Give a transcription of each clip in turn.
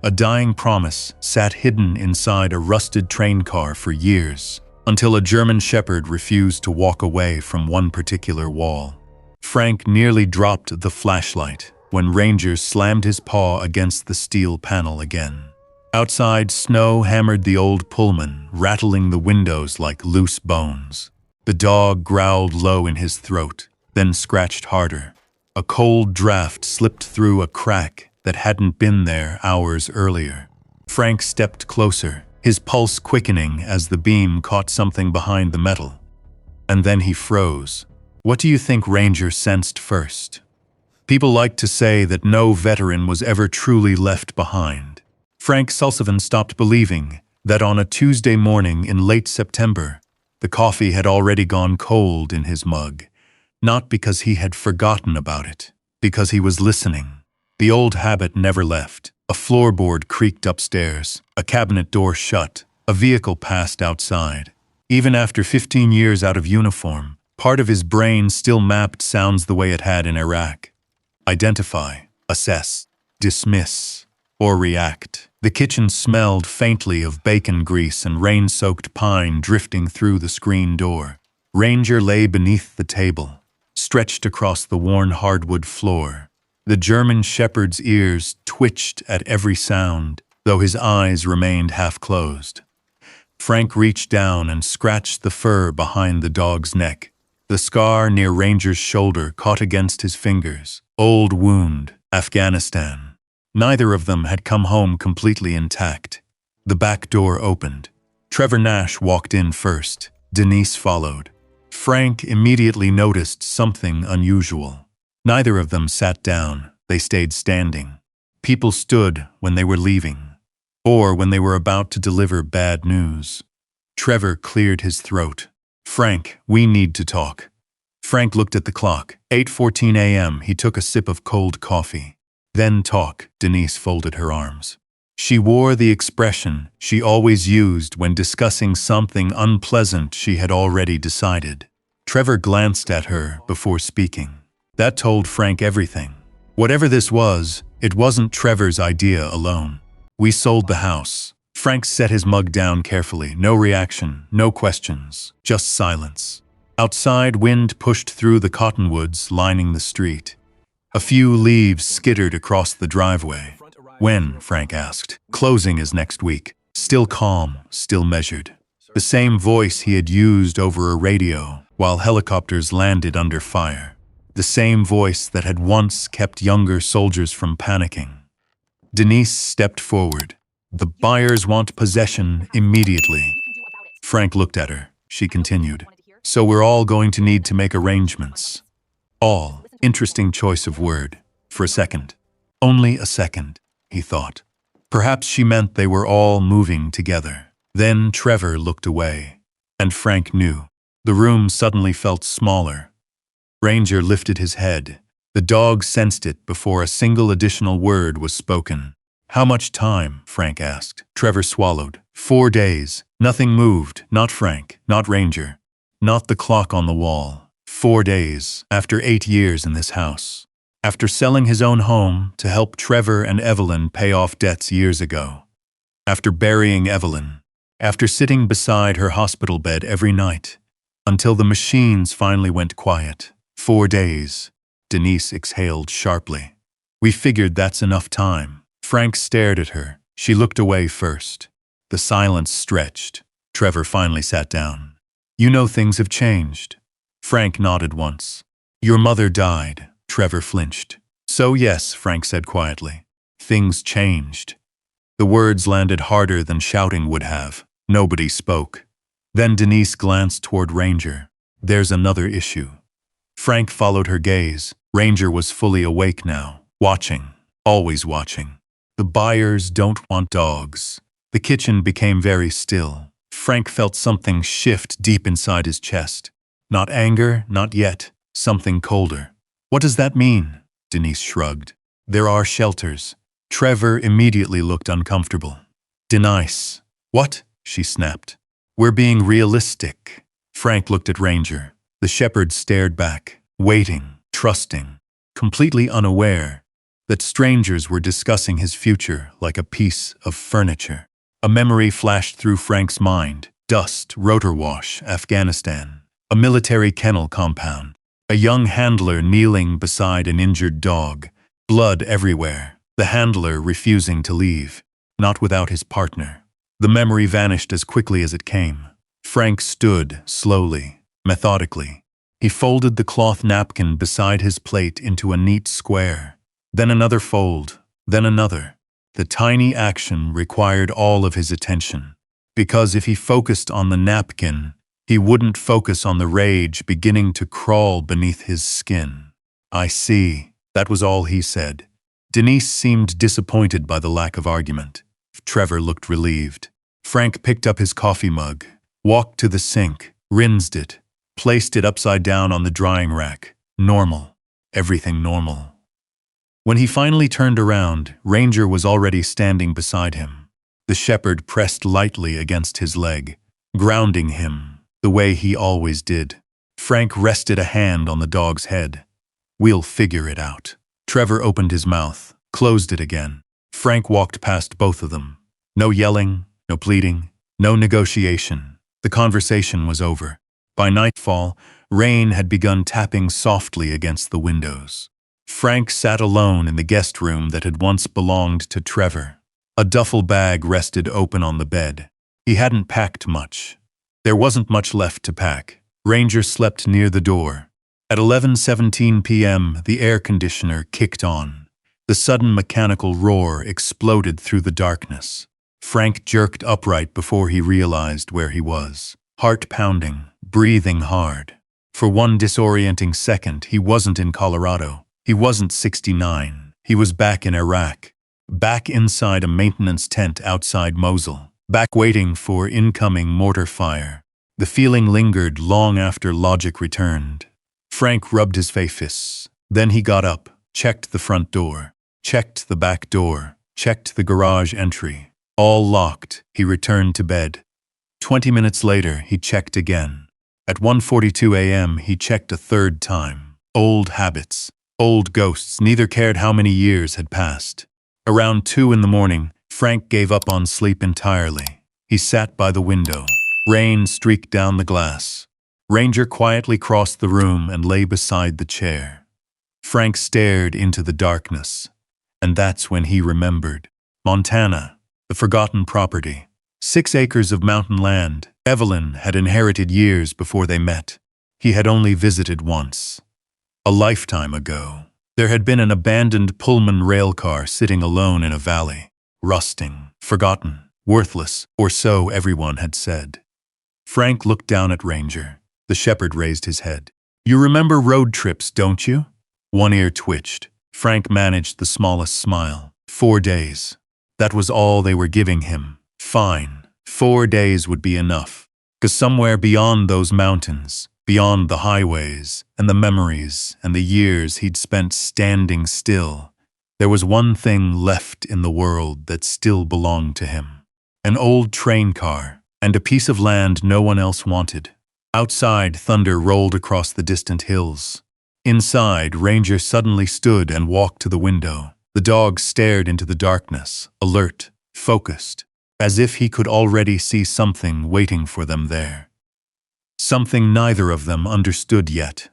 A dying promise sat hidden inside a rusted train car for years, until a German shepherd refused to walk away from one particular wall. Frank nearly dropped the flashlight when Ranger slammed his paw against the steel panel again. Outside, snow hammered the old Pullman, rattling the windows like loose bones. The dog growled low in his throat, then scratched harder. A cold draft slipped through a crack that hadn't been there hours earlier. Frank stepped closer, his pulse quickening as the beam caught something behind the metal. And then he froze. What do you think Ranger sensed first? People like to say that no veteran was ever truly left behind. Frank Sullivan stopped believing that on a Tuesday morning in late September, the coffee had already gone cold in his mug. Not because he had forgotten about it, because he was listening. The old habit never left. A floorboard creaked upstairs, a cabinet door shut, a vehicle passed outside. Even after 15 years out of uniform, part of his brain still mapped sounds the way it had in Iraq. Identify, assess, dismiss, or react. The kitchen smelled faintly of bacon grease and rain-soaked pine drifting through the screen door. Ranger lay beneath the table, stretched across the worn hardwood floor. The German shepherd's ears twitched at every sound, though his eyes remained half-closed. Frank reached down and scratched the fur behind the dog's neck. The scar near Ranger's shoulder caught against his fingers. Old wound, Afghanistan. Neither of them had come home completely intact. The back door opened. Trevor Nash walked in first. Denise followed. Frank immediately noticed something unusual. Neither of them sat down, they stayed standing. People stood when they were leaving, or when they were about to deliver bad news. Trevor cleared his throat. Frank, we need to talk. Frank looked at the clock. 8:14 a.m. He took a sip of cold coffee. Then talk, Denise folded her arms. She wore the expression she always used when discussing something unpleasant she had already decided. Trevor glanced at her before speaking. That told Frank everything. Whatever this was, it wasn't Trevor's idea alone. We sold the house. Frank set his mug down carefully. No reaction, no questions, just silence. Outside, wind pushed through the cottonwoods lining the street. A few leaves skittered across the driveway. When? Frank asked. Closing is next week. Still calm, still measured. The same voice he had used over a radio while helicopters landed under fire. The same voice that had once kept younger soldiers from panicking. Denise stepped forward. The buyers want possession immediately. Frank looked at her. She continued. So we're all going to need to make arrangements. All. Interesting choice of word. For a second. Only a second, he thought. Perhaps she meant they were all moving together. Then Trevor looked away. And Frank knew. The room suddenly felt smaller. Ranger lifted his head. The dog sensed it before a single additional word was spoken. How much time? Frank asked. Trevor swallowed. 4 days. Nothing moved. Not Frank. Not Ranger. Not the clock on the wall. 4 days. After 8 years in this house. After selling his own home to help Trevor and Evelyn pay off debts years ago. After burying Evelyn. After sitting beside her hospital bed every night. Until the machines finally went quiet. 4 days. Denise exhaled sharply. We figured that's enough time. Frank stared at her. She looked away first. The silence stretched. Trevor finally sat down. You know things have changed. Frank nodded once. Your mother died. Trevor flinched. So yes, Frank said quietly. Things changed. The words landed harder than shouting would have. Nobody spoke. Then Denise glanced toward Ranger. There's another issue. Frank followed her gaze. Ranger was fully awake now, watching, always watching. The buyers don't want dogs. The kitchen became very still. Frank felt something shift deep inside his chest. Not anger, not yet, something colder. What does that mean? Denise shrugged. There are shelters. Trevor immediately looked uncomfortable. Denise. What? She snapped. We're being realistic. Frank looked at Ranger. The shepherd stared back, waiting, trusting, completely unaware. that strangers were discussing his future like a piece of furniture. A memory flashed through Frank's mind. Dust, rotor wash, Afghanistan. A military kennel compound. A young handler kneeling beside an injured dog. Blood everywhere. The handler refusing to leave. Not without his partner. The memory vanished as quickly as it came. Frank stood, slowly, methodically. He folded the cloth napkin beside his plate into a neat square. Then another fold, then another. The tiny action required all of his attention, because if he focused on the napkin, he wouldn't focus on the rage beginning to crawl beneath his skin. "I see," that was all he said. Denise seemed disappointed by the lack of argument. Trevor looked relieved. Frank picked up his coffee mug, walked to the sink, rinsed it, placed it upside down on the drying rack. Normal. Everything normal. When he finally turned around, Ranger was already standing beside him. The shepherd pressed lightly against his leg, grounding him, the way he always did. Frank rested a hand on the dog's head. "We'll figure it out." Trevor opened his mouth, closed it again. Frank walked past both of them. No yelling, no pleading, no negotiation. The conversation was over. By nightfall, rain had begun tapping softly against the windows. Frank sat alone in the guest room that had once belonged to Trevor. A duffel bag rested open on the bed. He hadn't packed much. There wasn't much left to pack. Ranger slept near the door. At 11:17 p.m., the air conditioner kicked on. The sudden mechanical roar exploded through the darkness. Frank jerked upright before he realized where he was. Heart pounding, breathing hard. For one disorienting second, he wasn't in Colorado. He wasn't 69. He was back in Iraq. Back inside a maintenance tent outside Mosul. Back waiting for incoming mortar fire. The feeling lingered long after logic returned. Frank rubbed his fists. Then he got up, checked the front door, checked the back door, checked the garage entry. All locked, he returned to bed. 20 minutes later, he checked again. At 1:42 a.m., he checked a third time. Old habits. Old ghosts, neither cared how many years had passed. Around 2 in the morning, Frank gave up on sleep entirely. He sat by the window. Rain streaked down the glass. Ranger quietly crossed the room and lay beside the chair. Frank stared into the darkness. And that's when he remembered. Montana, the forgotten property. 6 acres of mountain land Evelyn had inherited years before they met. He had only visited once. A lifetime ago, there had been an abandoned Pullman railcar sitting alone in a valley, rusting, forgotten, worthless, or so everyone had said. Frank looked down at Ranger. The shepherd raised his head. "You remember road trips, don't you?" One ear twitched. Frank managed the smallest smile. 4 days. That was all they were giving him. Fine. 4 days would be enough. 'Cause somewhere beyond those mountains, beyond the highways and the memories and the years he'd spent standing still, there was one thing left in the world that still belonged to him. An old train car and a piece of land no one else wanted. Outside, thunder rolled across the distant hills. Inside, Ranger suddenly stood and walked to the window. The dog stared into the darkness, alert, focused, as if he could already see something waiting for them there. Something neither of them understood yet.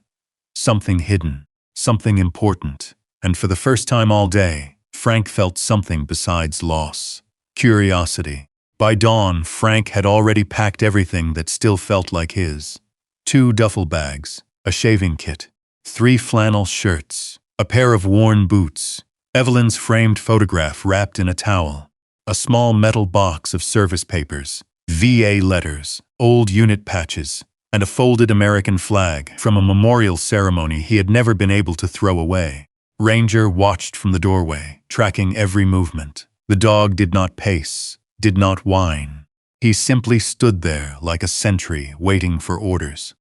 Something hidden, something important, and for the first time all day, Frank felt something besides loss. Curiosity. By dawn, Frank had already packed everything that still felt like his. 2 duffel bags, a shaving kit, 3 flannel shirts, a pair of worn boots, Evelyn's framed photograph wrapped in a towel, a small metal box of service papers, VA letters, old unit patches, and a folded American flag from a memorial ceremony he had never been able to throw away. Ranger watched from the doorway, tracking every movement. The dog did not pace, did not whine. He simply stood there like a sentry waiting for orders.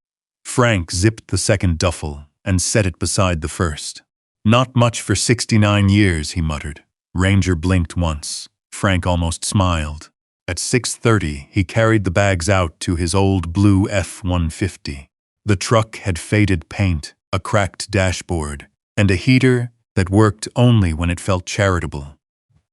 Frank zipped the second duffel and set it beside the first. "Not much for 69 years, he muttered. Ranger blinked once. Frank almost smiled. At 6:30, he carried the bags out to his old blue F-150. The truck had faded paint, a cracked dashboard, and a heater that worked only when it felt charitable.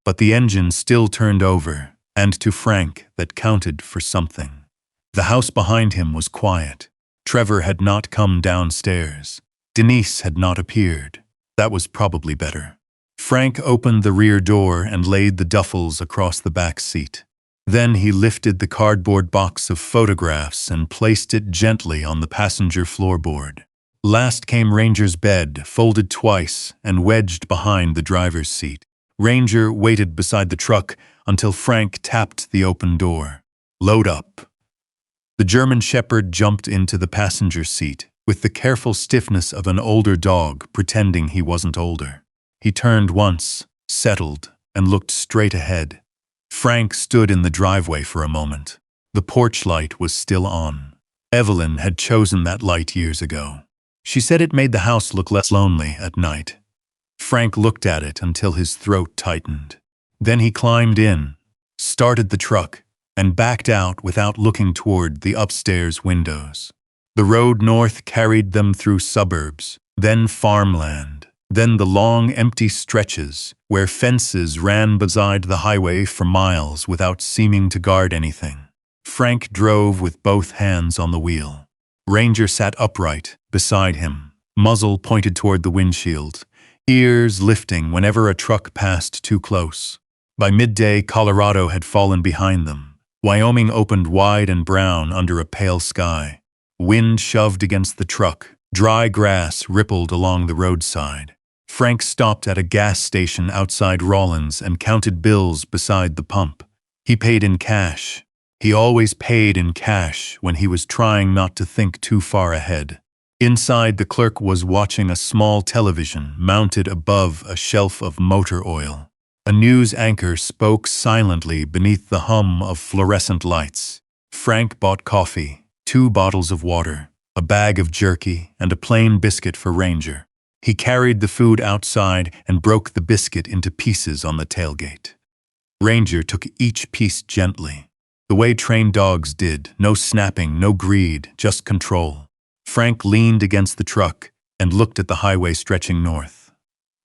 But the engine still turned over, and to Frank that counted for something. The house behind him was quiet. Trevor had not come downstairs. Denise had not appeared. That was probably better. Frank opened the rear door and laid the duffels across the back seat. Then he lifted the cardboard box of photographs and placed it gently on the passenger floorboard. Last came Ranger's bed, folded twice and wedged behind the driver's seat. Ranger waited beside the truck until Frank tapped the open door. "Load up." The German Shepherd jumped into the passenger seat with the careful stiffness of an older dog pretending he wasn't older. He turned once, settled, and looked straight ahead. Frank stood in the driveway for a moment. The porch light was still on. Evelyn had chosen that light years ago. She said it made the house look less lonely at night. Frank looked at it until his throat tightened. Then he climbed in, started the truck, and backed out without looking toward the upstairs windows. The road north carried them through suburbs, then farmland, then the long empty stretches where fences ran beside the highway for miles without seeming to guard anything. Frank drove with both hands on the wheel. Ranger sat upright beside him, muzzle pointed toward the windshield, ears lifting whenever a truck passed too close. By midday, Colorado had fallen behind them. Wyoming opened wide and brown under a pale sky. Wind shoved against the truck. Dry grass rippled along the roadside. Frank stopped at a gas station outside Rawlins and counted bills beside the pump. He paid in cash. He always paid in cash when he was trying not to think too far ahead. Inside, the clerk was watching a small television mounted above a shelf of motor oil. A news anchor spoke silently beneath the hum of fluorescent lights. Frank bought coffee, 2 bottles of water, a bag of jerky, and a plain biscuit for Ranger. He carried the food outside and broke the biscuit into pieces on the tailgate. Ranger took each piece gently, the way trained dogs did, no snapping, no greed, just control. Frank leaned against the truck and looked at the highway stretching north.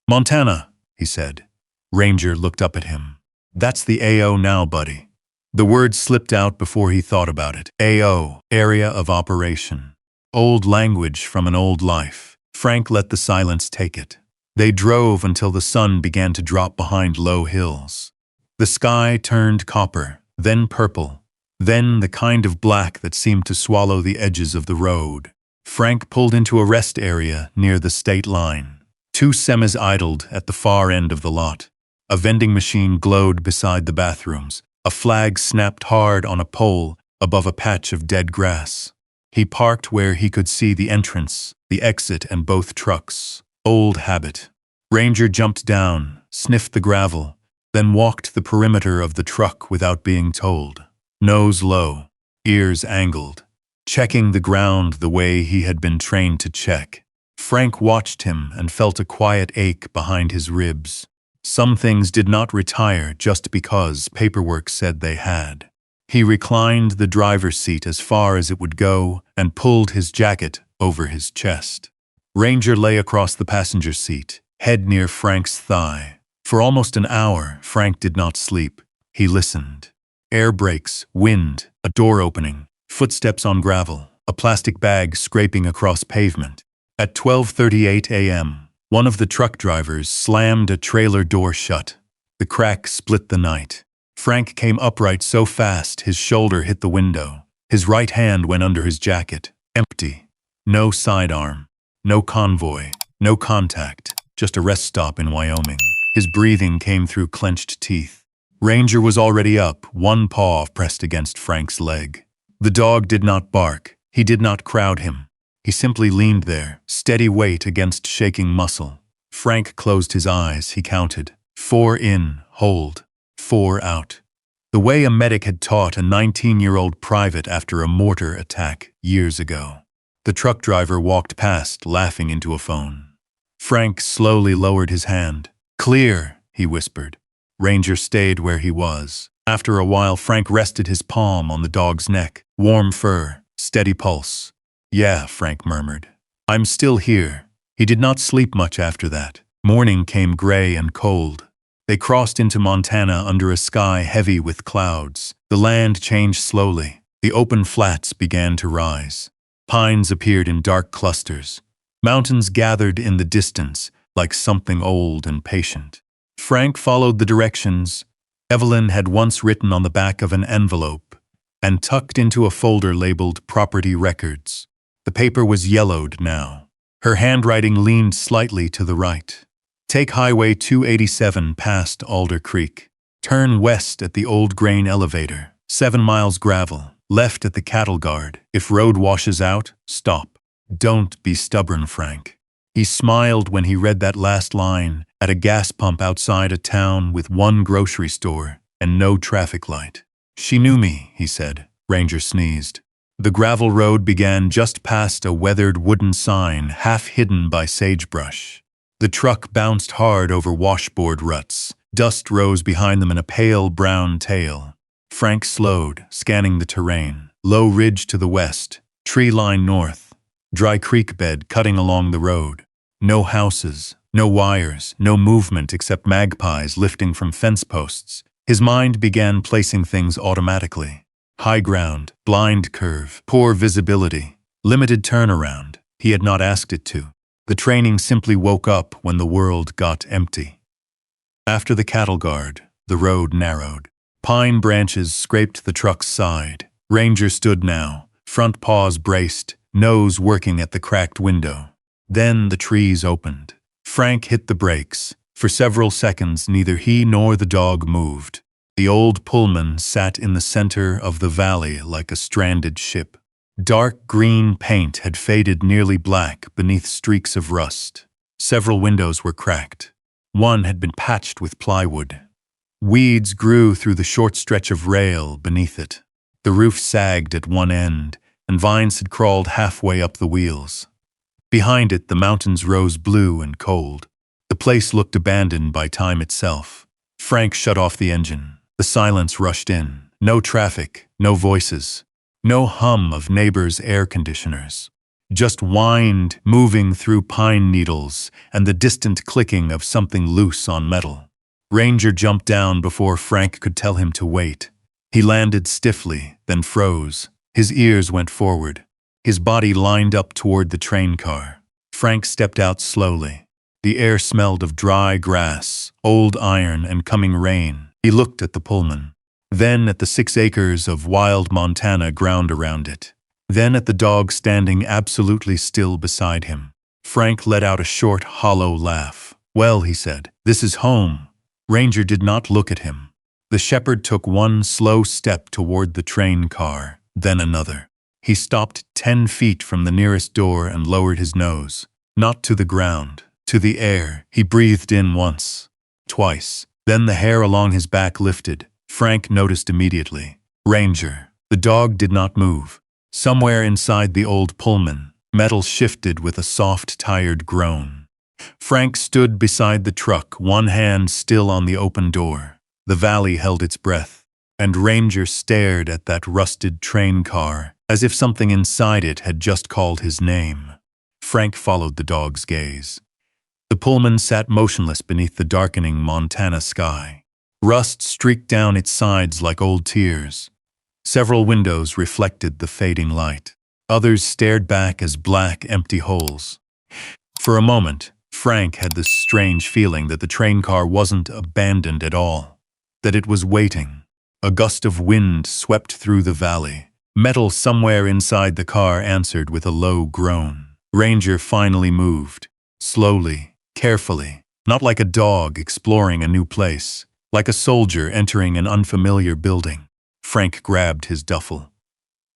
"Montana," he said. Ranger looked up at him. "That's the AO now, buddy." The word slipped out before he thought about it. AO, area of operation. Old language from an old life. Frank let the silence take it. They drove until the sun began to drop behind low hills. The sky turned copper, then purple, then the kind of black that seemed to swallow the edges of the road. Frank pulled into a rest area near the state line. 2 semis idled at the far end of the lot. A vending machine glowed beside the bathrooms. A flag snapped hard on a pole above a patch of dead grass. He parked where he could see the entrance, the exit, and both trucks. Old habit. Ranger jumped down, sniffed the gravel, then walked the perimeter of the truck without being told. Nose low, ears angled, checking the ground the way he had been trained to check. Frank watched him and felt a quiet ache behind his ribs. Some things did not retire just because paperwork said they had. He reclined the driver's seat as far as it would go and pulled his jacket over his chest. Ranger lay across the passenger seat, head near Frank's thigh. For almost an hour, Frank did not sleep. He listened. Air brakes, wind, a door opening, footsteps on gravel, a plastic bag scraping across pavement. At 12:38 a.m., one of the truck drivers slammed a trailer door shut. The crack split the night. Frank came upright so fast his shoulder hit the window. His right hand went under his jacket. Empty. No sidearm. No convoy. No contact. Just a rest stop in Wyoming. His breathing came through clenched teeth. Ranger was already up, one paw pressed against Frank's leg. The dog did not bark. He did not crowd him. He simply leaned there, steady weight against shaking muscle. Frank closed his eyes. He counted. 4 in, hold. 4 out. The way a medic had taught a 19-year-old private after a mortar attack years ago. The truck driver walked past, laughing into a phone. Frank slowly lowered his hand. "Clear," he whispered. Ranger stayed where he was. After a while, Frank rested his palm on the dog's neck. Warm fur, steady pulse. "Yeah," Frank murmured. "I'm still here." He did not sleep much after that. Morning came gray and cold. They crossed into Montana under a sky heavy with clouds. The land changed slowly. The open flats began to rise. Pines appeared in dark clusters. Mountains gathered in the distance, like something old and patient. Frank followed the directions Evelyn had once written on the back of an envelope and tucked into a folder labeled Property Records. The paper was yellowed now. Her handwriting leaned slightly to the right. Take Highway 287 past Alder Creek. Turn west at the old grain elevator. 7 miles gravel. Left at the cattle guard. If road washes out, stop. Don't be stubborn, Frank. He smiled when he read that last line at a gas pump outside a town with one grocery store and no traffic light. She knew me, he said. Ranger sneezed. The gravel road began just past a weathered wooden sign half hidden by sagebrush. The truck bounced hard over washboard ruts. Dust rose behind them in a pale brown tail. Frank slowed, scanning the terrain. Low ridge to the west, tree line north, dry creek bed cutting along the road. No houses, no wires, no movement except magpies lifting from fence posts. His mind began placing things automatically. High ground, blind curve, poor visibility, limited turnaround. He had not asked it to. The training simply woke up when the world got empty. After the cattle guard, the road narrowed. Pine branches scraped the truck's side. Ranger stood now, front paws braced, nose working at the cracked window. Then the trees opened. Frank hit the brakes. For several seconds, neither he nor the dog moved. The old Pullman sat in the center of the valley like a stranded ship. Dark green paint had faded nearly black beneath streaks of rust. Several windows were cracked. One had been patched with plywood. Weeds grew through the short stretch of rail beneath it. The roof sagged at one end, and vines had crawled halfway up the wheels. Behind it, the mountains rose blue and cold. The place looked abandoned by time itself. Frank shut off the engine. The silence rushed in. No traffic, no voices, no hum of neighbors' air conditioners. Just wind moving through pine needles and the distant clicking of something loose on metal. Ranger jumped down before Frank could tell him to wait. He landed stiffly, then froze. His ears went forward. His body lined up toward the train car. Frank stepped out slowly. The air smelled of dry grass, old iron, and coming rain. He looked at the Pullman, then at the 6 acres of wild Montana ground around it, then at the dog standing absolutely still beside him. Frank let out a short, hollow laugh. Well, he said, this is home. Ranger did not look at him. The shepherd took one slow step toward the train car, then another. He stopped 10 feet from the nearest door and lowered his nose. Not to the ground, to the air. He breathed in once, twice. Then the hair along his back lifted. Frank noticed immediately. Ranger. The dog did not move. Somewhere inside the old Pullman, metal shifted with a soft, tired groan. Frank stood beside the truck, one hand still on the open door. The valley held its breath, and Ranger stared at that rusted train car, as if something inside it had just called his name. Frank followed the dog's gaze. The Pullman sat motionless beneath the darkening Montana sky. Rust streaked down its sides like old tears. Several windows reflected the fading light. Others stared back as black, empty holes. For a moment, Frank had this strange feeling that the train car wasn't abandoned at all, that it was waiting. A gust of wind swept through the valley. Metal somewhere inside the car answered with a low groan. Ranger finally moved, slowly, carefully, not like a dog exploring a new place, like a soldier entering an unfamiliar building. Frank grabbed his duffel.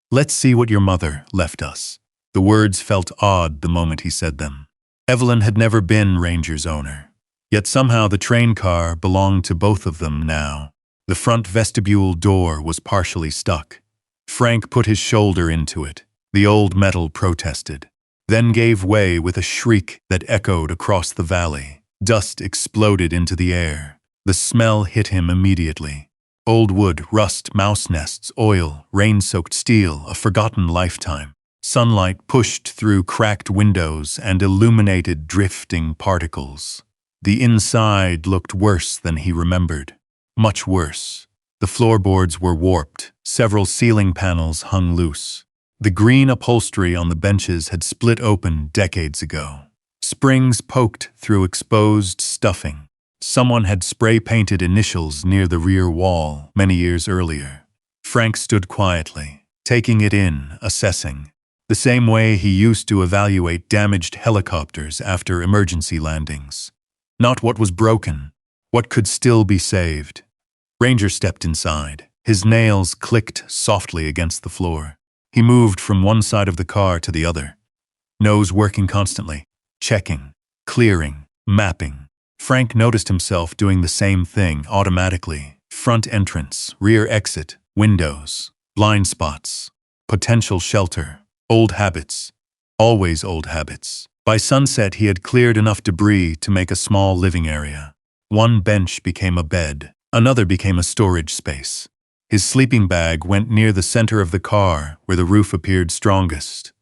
Let's see what your mother left us. The words felt odd the moment he said them. Evelyn had never been Ranger's owner. Yet somehow the train car belonged to both of them now. The front vestibule door was partially stuck. Frank put his shoulder into it. The old metal protested, then gave way with a shriek that echoed across the valley. Dust exploded into the air. The smell hit him immediately. Old wood, rust, mouse nests, oil, rain-soaked steel, a forgotten lifetime. Sunlight pushed through cracked windows and illuminated drifting particles. The inside looked worse than he remembered. Much worse. The floorboards were warped. Several ceiling panels hung loose. The green upholstery on the benches had split open decades ago. Springs poked through exposed stuffing. Someone had spray-painted initials near the rear wall many years earlier. Frank stood quietly, taking it in, assessing. The same way he used to evaluate damaged helicopters after emergency landings. Not what was broken, what could still be saved. Ranger stepped inside. His nails clicked softly against the floor. He moved from one side of the car to the other. Nose working constantly, checking, clearing, mapping. Frank noticed himself doing the same thing automatically. Front entrance, rear exit, windows, blind spots, potential shelter, old habits, always old habits. By sunset, he had cleared enough debris to make a small living area. One bench became a bed, another became a storage space. His sleeping bag went near the center of the car, where the roof appeared strongest.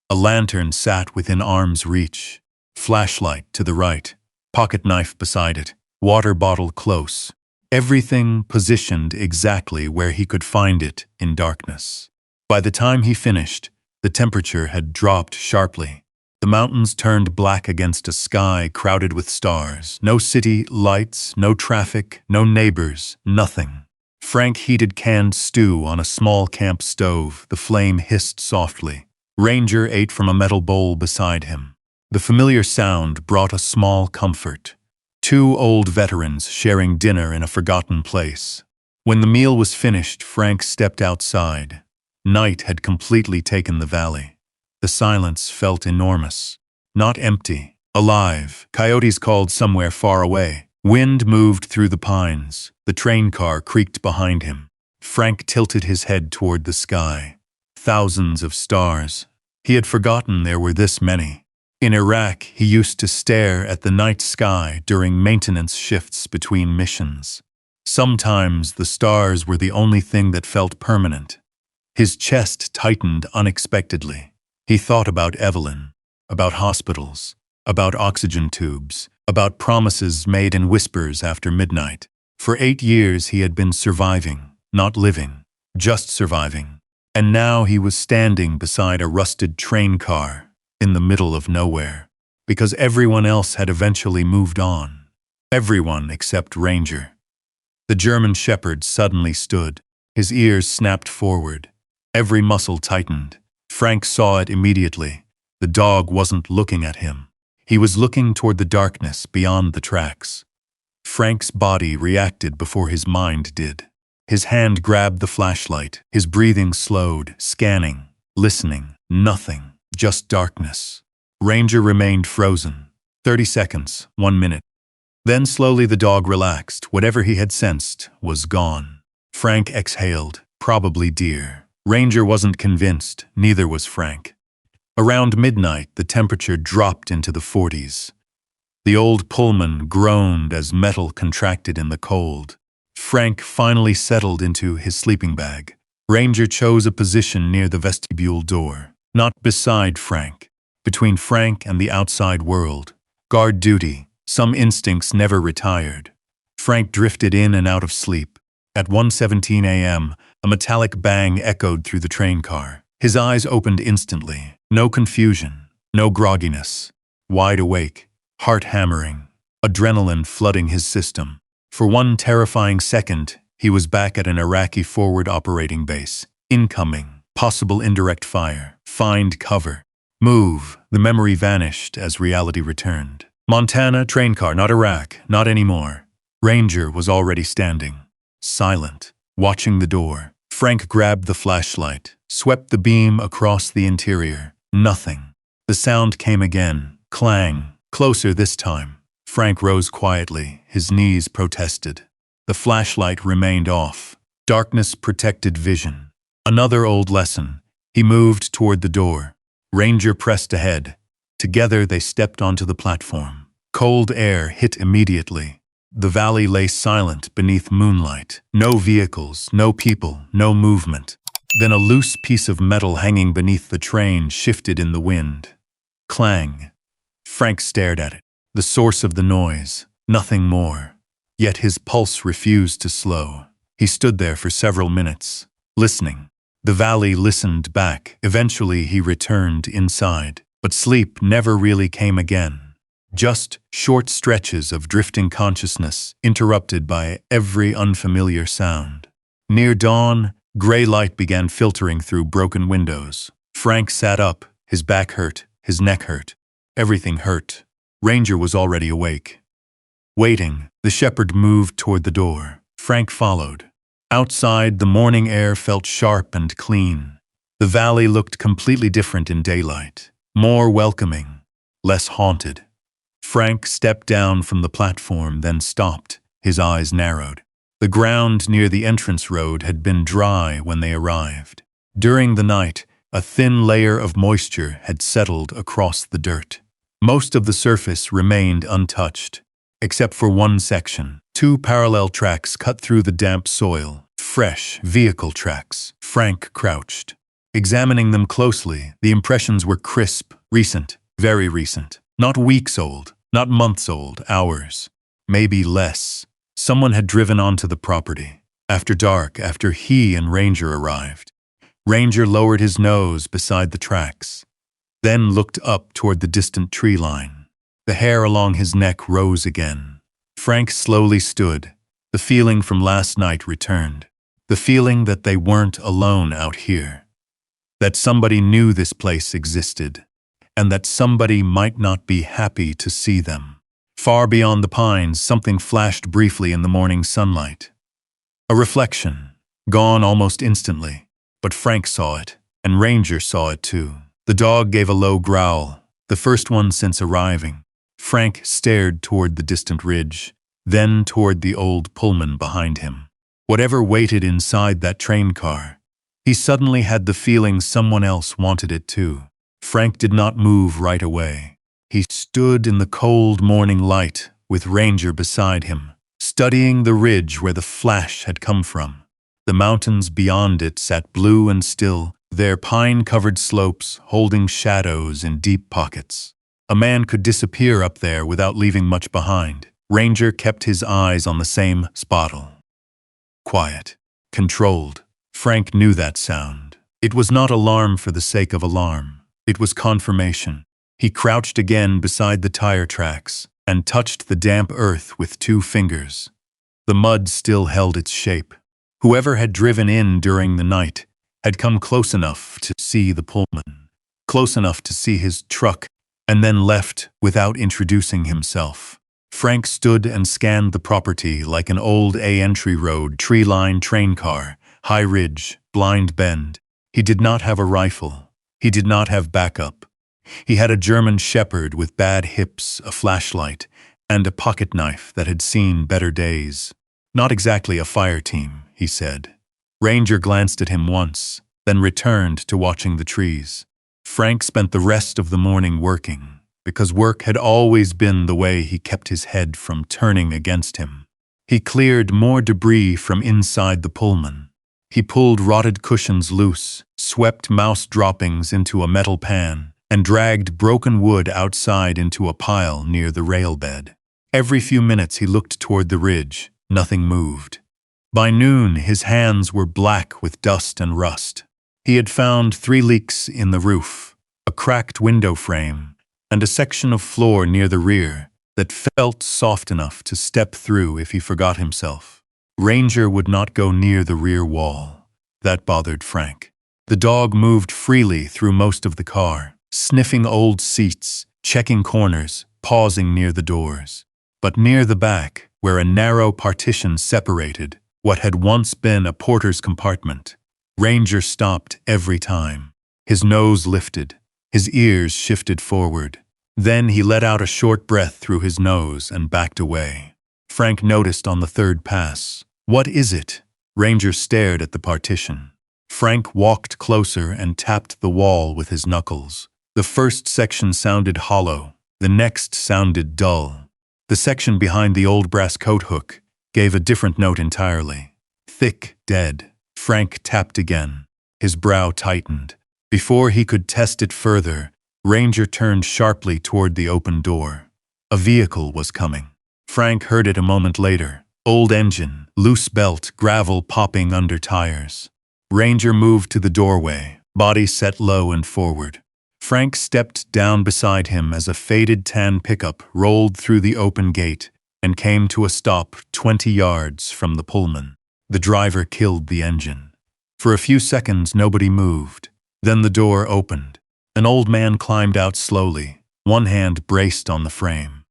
A lantern sat within arm's reach. Flashlight to the right, pocket knife beside it, water bottle close. Everything positioned exactly where he could find it in darkness. By the time he finished, the temperature had dropped sharply. The mountains turned black against a sky crowded with stars. No city lights, no traffic, no neighbors, nothing. Frank heated canned stew on a small camp stove. The flame hissed softly. Ranger ate from a metal bowl beside him. The familiar sound brought a small comfort. Two old veterans sharing dinner in a forgotten place. When the meal was finished, Frank stepped outside. Night had completely taken the valley. The silence felt enormous. Not empty, alive. Coyotes called somewhere far away. Wind moved through the pines. The train car creaked behind him. Frank tilted his head toward the sky. Thousands of stars. He had forgotten there were this many. In Iraq, he used to stare at the night sky during maintenance shifts between missions. Sometimes the stars were the only thing that felt permanent. His chest tightened unexpectedly. He thought about Evelyn, about hospitals, about oxygen tubes, about promises made in whispers after midnight. For 8 years he had been surviving, not living, just surviving. And now he was standing beside a rusted train car, in the middle of nowhere, because everyone else had eventually moved on. Everyone except Ranger. The German shepherd suddenly stood. His ears snapped forward. Every muscle tightened. Frank saw it immediately. The dog wasn't looking at him. He was looking toward the darkness beyond the tracks. Frank's body reacted before his mind did. His hand grabbed the flashlight. His breathing slowed, scanning, listening. Nothing, just darkness. Ranger remained frozen. 30 seconds, 1 minute. Then slowly the dog relaxed. Whatever he had sensed was gone. Frank exhaled, probably deer. Ranger wasn't convinced, neither was Frank. Around midnight, the temperature dropped into the 40s. The old Pullman groaned as metal contracted in the cold. Frank finally settled into his sleeping bag. Ranger chose a position near the vestibule door, not beside Frank, between Frank and the outside world. Guard duty, some instincts never retired. Frank drifted in and out of sleep. At 1:17 a.m., a metallic bang echoed through the train car. His eyes opened instantly. No confusion, no grogginess. Wide awake, heart hammering, adrenaline flooding his system. For one terrifying second, he was back at an Iraqi forward operating base. Incoming, possible indirect fire, find cover. Move. The memory vanished as reality returned. Montana, train car, not Iraq, not anymore. Ranger was already standing, silent, watching the door. Frank grabbed the flashlight, swept the beam across the interior. Nothing. The sound came again, clang, closer this time. Frank rose quietly, his knees protested. The flashlight remained off. Darkness protected vision. Another old lesson. He moved toward the door. Ranger pressed ahead. Together they stepped onto the platform. Cold air hit immediately. The valley lay silent beneath moonlight. No vehicles, no people, no movement. Then a loose piece of metal hanging beneath the train shifted in the wind. Clang. Frank stared at it. the source of the noise, nothing more. Yet his pulse refused to slow. He stood there for several minutes, listening. The valley listened back. Eventually he returned inside, but sleep never really came again. Just short stretches of drifting consciousness interrupted by every unfamiliar sound. Near dawn, gray light began filtering through broken windows. Frank sat up. His back hurt, his neck hurt. Everything hurt. Ranger was already awake. Waiting, the shepherd moved toward the door. Frank followed. Outside, the morning air felt sharp and clean. The valley looked completely different in daylight. More welcoming, less haunted. Frank stepped down from the platform, then stopped. His eyes narrowed. The ground near the entrance road had been dry when they arrived. During the night, a thin layer of moisture had settled across the dirt. Most of the surface remained untouched, except for one section. 2 parallel tracks cut through the damp soil. Fresh vehicle tracks. Frank crouched. Examining them closely, the impressions were crisp, recent, very recent. Not weeks old, not months old, hours. Maybe less. Someone had driven onto the property. After dark, after he and Ranger arrived. Ranger lowered his nose beside the tracks, then looked up toward the distant tree line. The hair along his neck rose again. Frank slowly stood. The feeling from last night returned. The feeling that they weren't alone out here. That somebody knew this place existed, and that somebody might not be happy to see them. Far beyond the pines, something flashed briefly in the morning sunlight. A reflection, gone almost instantly. But Frank saw it, and Ranger saw it too. The dog gave a low growl, the first one since arriving. Frank stared toward the distant ridge, then toward the old Pullman behind him. Whatever waited inside that train car, he suddenly had the feeling someone else wanted it too. Frank did not move right away. He stood in the cold morning light with Ranger beside him, studying the ridge where the flash had come from. The mountains beyond it sat blue and still, their pine-covered slopes holding shadows in deep pockets. A man could disappear up there without leaving much behind. Ranger kept his eyes on the same spot. Quiet. Controlled. Frank knew that sound. It was not alarm for the sake of alarm. It was confirmation. He crouched again beside the tire tracks and touched the damp earth with 2 fingers. The mud still held its shape. Whoever had driven in during the night had come close enough to see the Pullman, close enough to see his truck, and then left without introducing himself. Frank stood and scanned the property like an old entry road, tree-lined train car, high ridge, blind bend. He did not have a rifle. He did not have backup. He had a German shepherd with bad hips, a flashlight, and a pocket knife that had seen better days. Not exactly a fire team, he said. Ranger glanced at him once, then returned to watching the trees. Frank spent the rest of the morning working, because work had always been the way he kept his head from turning against him. He cleared more debris from inside the Pullman. He pulled rotted cushions loose, swept mouse droppings into a metal pan, and dragged broken wood outside into a pile near the rail bed. Every few minutes he looked toward the ridge. Nothing moved. By noon, his hands were black with dust and rust. He had found 3 leaks in the roof, a cracked window frame, and a section of floor near the rear that felt soft enough to step through if he forgot himself. Ranger would not go near the rear wall. That bothered Frank. The dog moved freely through most of the car, sniffing old seats, checking corners, pausing near the doors. But near the back, where a narrow partition separated what had once been a porter's compartment, Ranger stopped every time. His nose lifted, his ears shifted forward. Then he let out a short breath through his nose and backed away. Frank noticed on the 3rd pass. "What is it?" Ranger stared at the partition. Frank walked closer and tapped the wall with his knuckles. The first section sounded hollow, the next sounded dull. The section behind the old brass coat hook gave a different note entirely. Thick, dead. Frank tapped again. His brow tightened. Before he could test it further, Ranger turned sharply toward the open door. A vehicle was coming. Frank heard it a moment later. Old engine, loose belt, gravel popping under tires. Ranger moved to the doorway, body set low and forward. Frank stepped down beside him as a faded tan pickup rolled through the open gate and came to a stop 20 yards from the Pullman. The driver killed the engine. For a few seconds, nobody moved. Then the door opened. An old man climbed out slowly, one hand braced on the frame.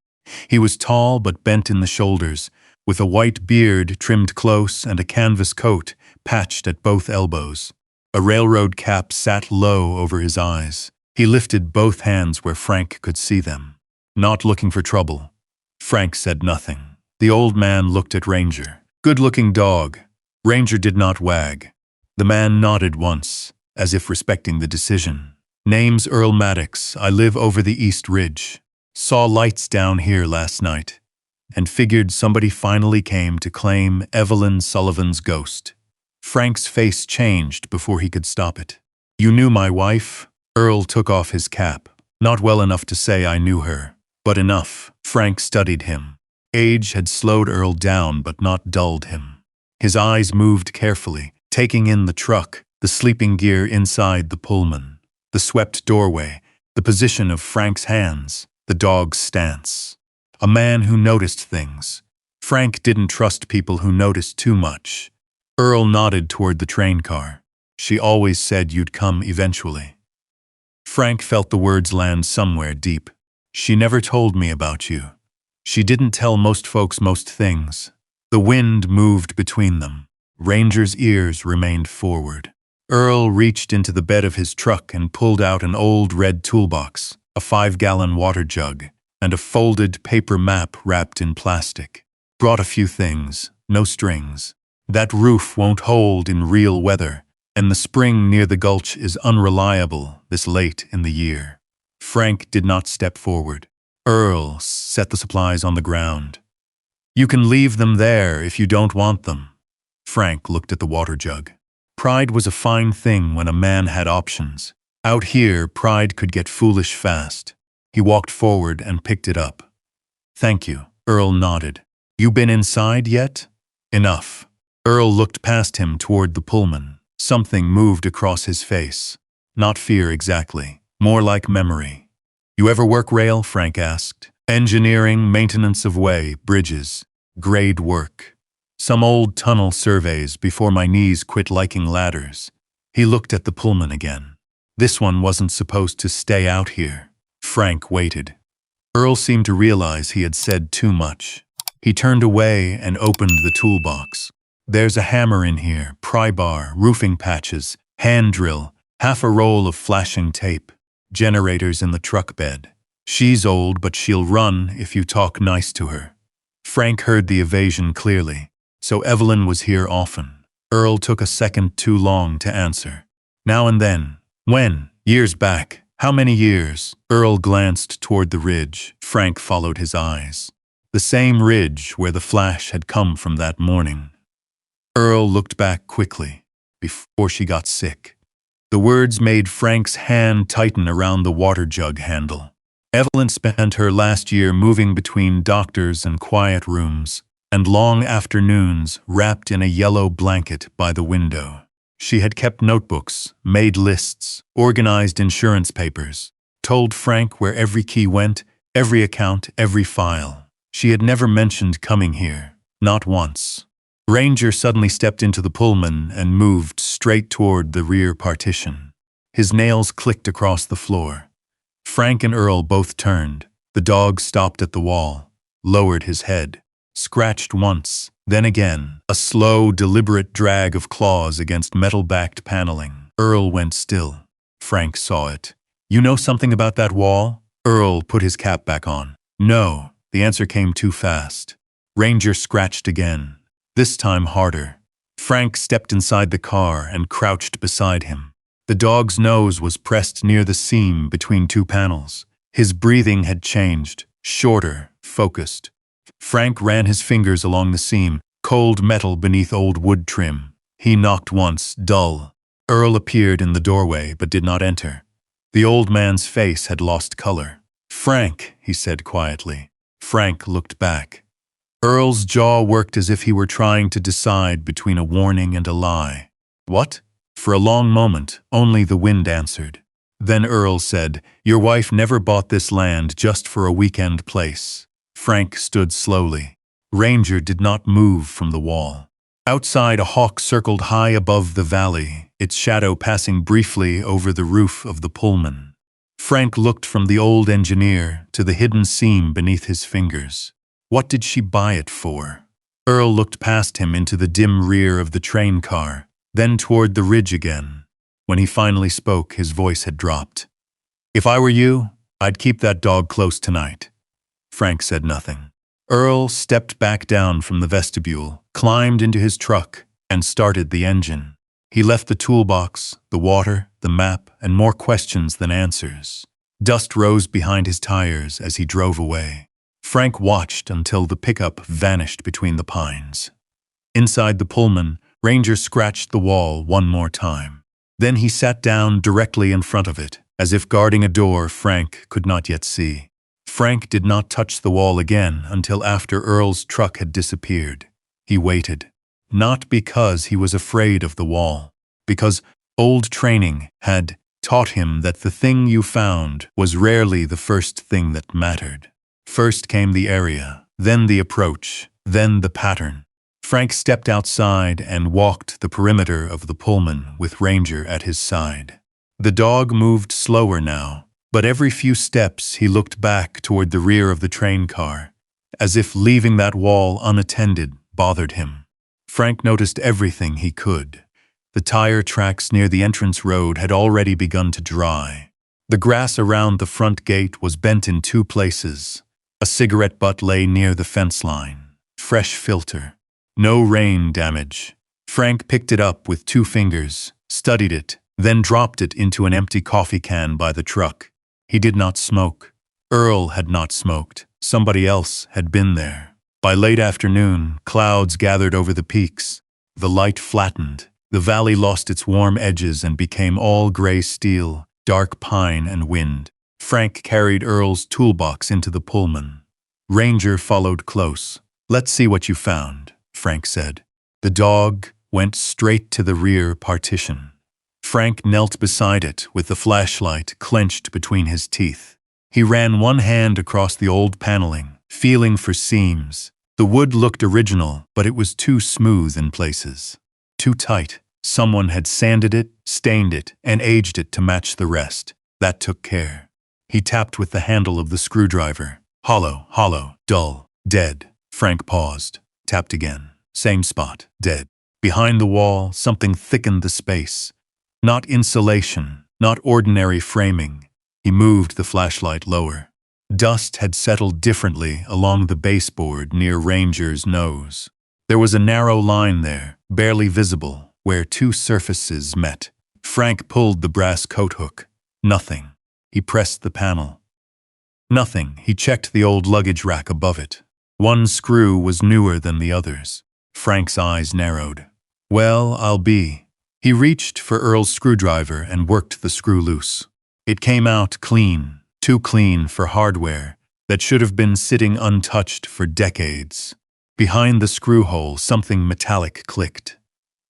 He was tall but bent in the shoulders, with a white beard trimmed close and a canvas coat patched at both elbows. A railroad cap sat low over his eyes. He lifted both hands where Frank could see them. Not looking for trouble. Frank said nothing. The old man looked at Ranger. Good-looking dog. Ranger did not wag. The man nodded once, as if respecting the decision. Name's Earl Maddox. I live over the East Ridge. Saw lights down here last night, and figured somebody finally came to claim Evelyn Sullivan's ghost. Frank's face changed before he could stop it. You knew my wife? Earl took off his cap. Not well enough to say I knew her, but enough. Frank studied him. Age had slowed Earl down but not dulled him. His eyes moved carefully, taking in the truck, the sleeping gear inside the Pullman, the swept doorway, the position of Frank's hands, the dog's stance. A man who noticed things. Frank didn't trust people who noticed too much. Earl nodded toward the train car. She always said you'd come eventually. Frank felt the words land somewhere deep. She never told me about you. She didn't tell most folks most things. The wind moved between them. Ranger's ears remained forward. Earl reached into the bed of his truck and pulled out an old red toolbox, a 5-gallon water jug, and a folded paper map wrapped in plastic. Brought a few things, no strings. That roof won't hold in real weather, and the spring near the gulch is unreliable this late in the year. Frank did not step forward. Earl set the supplies on the ground. You can leave them there if you don't want them. Frank looked at the water jug. Pride was a fine thing when a man had options. Out here, pride could get foolish fast. He walked forward and picked it up. Thank you, Earl nodded. You been inside yet? Enough. Earl looked past him toward the Pullman. Something moved across his face. Not fear exactly, more like memory. You ever work rail? Frank asked. Engineering, maintenance of way, bridges, grade work. Some old tunnel surveys before my knees quit liking ladders. He looked at the Pullman again. This one wasn't supposed to stay out here. Frank waited. Earl seemed to realize he had said too much. He turned away and opened the toolbox. There's a hammer in here, pry bar, roofing patches, hand drill, half a roll of flashing tape, generators in the truck bed. She's old, but she'll run if you talk nice to her. Frank heard the evasion clearly. So Evelyn was here often. Earl took a second too long to answer. Now and then. When? Years back. How many years? Earl glanced toward the ridge. Frank followed his eyes. The same ridge where the flash had come from that morning. Earl looked back quickly, before she got sick. The words made Frank's hand tighten around the water jug handle. Evelyn spent her last year moving between doctors and quiet rooms, and long afternoons wrapped in a yellow blanket by the window. She had kept notebooks, made lists, organized insurance papers, told Frank where every key went, every account, every file. She had never mentioned coming here, not once. Ranger suddenly stepped into the Pullman and moved straight toward the rear partition. His nails clicked across the floor. Frank and Earl both turned. The dog stopped at the wall, lowered his head, scratched once, then again, a slow, deliberate drag of claws against metal-backed paneling. Earl went still. Frank saw it. You know something about that wall? Earl put his cap back on. No, the answer came too fast. Ranger scratched again, this time harder. Frank stepped inside the car and crouched beside him. The dog's nose was pressed near the seam between two panels. His breathing had changed, shorter, focused. Frank ran his fingers along the seam, cold metal beneath old wood trim. He knocked once, dull. Earl appeared in the doorway but did not enter. The old man's face had lost color. Frank, he said quietly. Frank looked back. Earl's jaw worked as if he were trying to decide between a warning and a lie. What? For a long moment, only the wind answered. Then Earl said, "Your wife never bought this land just for a weekend place." Frank stood slowly. Ranger did not move from the wall. Outside, a hawk circled high above the valley, its shadow passing briefly over the roof of the Pullman. Frank looked from the old engineer to the hidden seam beneath his fingers. What did she buy it for? Earl looked past him into the dim rear of the train car, then toward the ridge again. When he finally spoke, his voice had dropped. "If I were you, I'd keep that dog close tonight." Frank said nothing. Earl stepped back down from the vestibule, climbed into his truck, and started the engine. He left the toolbox, the water, the map, and more questions than answers. Dust rose behind his tires as he drove away. Frank watched until the pickup vanished between the pines. Inside the Pullman, Ranger scratched the wall one more time. Then he sat down directly in front of it, as if guarding a door Frank could not yet see. Frank did not touch the wall again until after Earl's truck had disappeared. He waited. Not because he was afraid of the wall, because old training had taught him that the thing you found was rarely the first thing that mattered. First came the area, then the approach, then the pattern. Frank stepped outside and walked the perimeter of the Pullman with Ranger at his side. The dog moved slower now, but every few steps he looked back toward the rear of the train car, as if leaving that wall unattended bothered him. Frank noticed everything he could. The tire tracks near the entrance road had already begun to dry. The grass around the front gate was bent in two places. A cigarette butt lay near the fence line. Fresh filter. No rain damage. Frank picked it up with 2 fingers, studied it, then dropped it into an empty coffee can by the truck. He did not smoke. Earl had not smoked. Somebody else had been there. By late afternoon, clouds gathered over the peaks. The light flattened. The valley lost its warm edges and became all gray steel, dark pine and wind. Frank carried Earl's toolbox into the Pullman. Ranger followed close. "Let's see what you found," Frank said. The dog went straight to the rear partition. Frank knelt beside it with the flashlight clenched between his teeth. He ran one hand across the old paneling, feeling for seams. The wood looked original, but it was too smooth in places. Too tight. Someone had sanded it, stained it, and aged it to match the rest. That took care. He tapped with the handle of the screwdriver. Hollow, hollow, dull, dead. Frank paused. Tapped again. Same spot. Dead. Behind the wall, something thickened the space. Not insulation, not ordinary framing. He moved the flashlight lower. Dust had settled differently along the baseboard near Ranger's nose. There was a narrow line there, barely visible, where 2 surfaces met. Frank pulled the brass coat hook. Nothing. He pressed the panel. Nothing. He checked the old luggage rack above it. One screw was newer than the others. Frank's eyes narrowed. "Well, I'll be." He reached for Earl's screwdriver and worked the screw loose. It came out clean, too clean for hardware that should have been sitting untouched for decades. Behind the screw hole, something metallic clicked.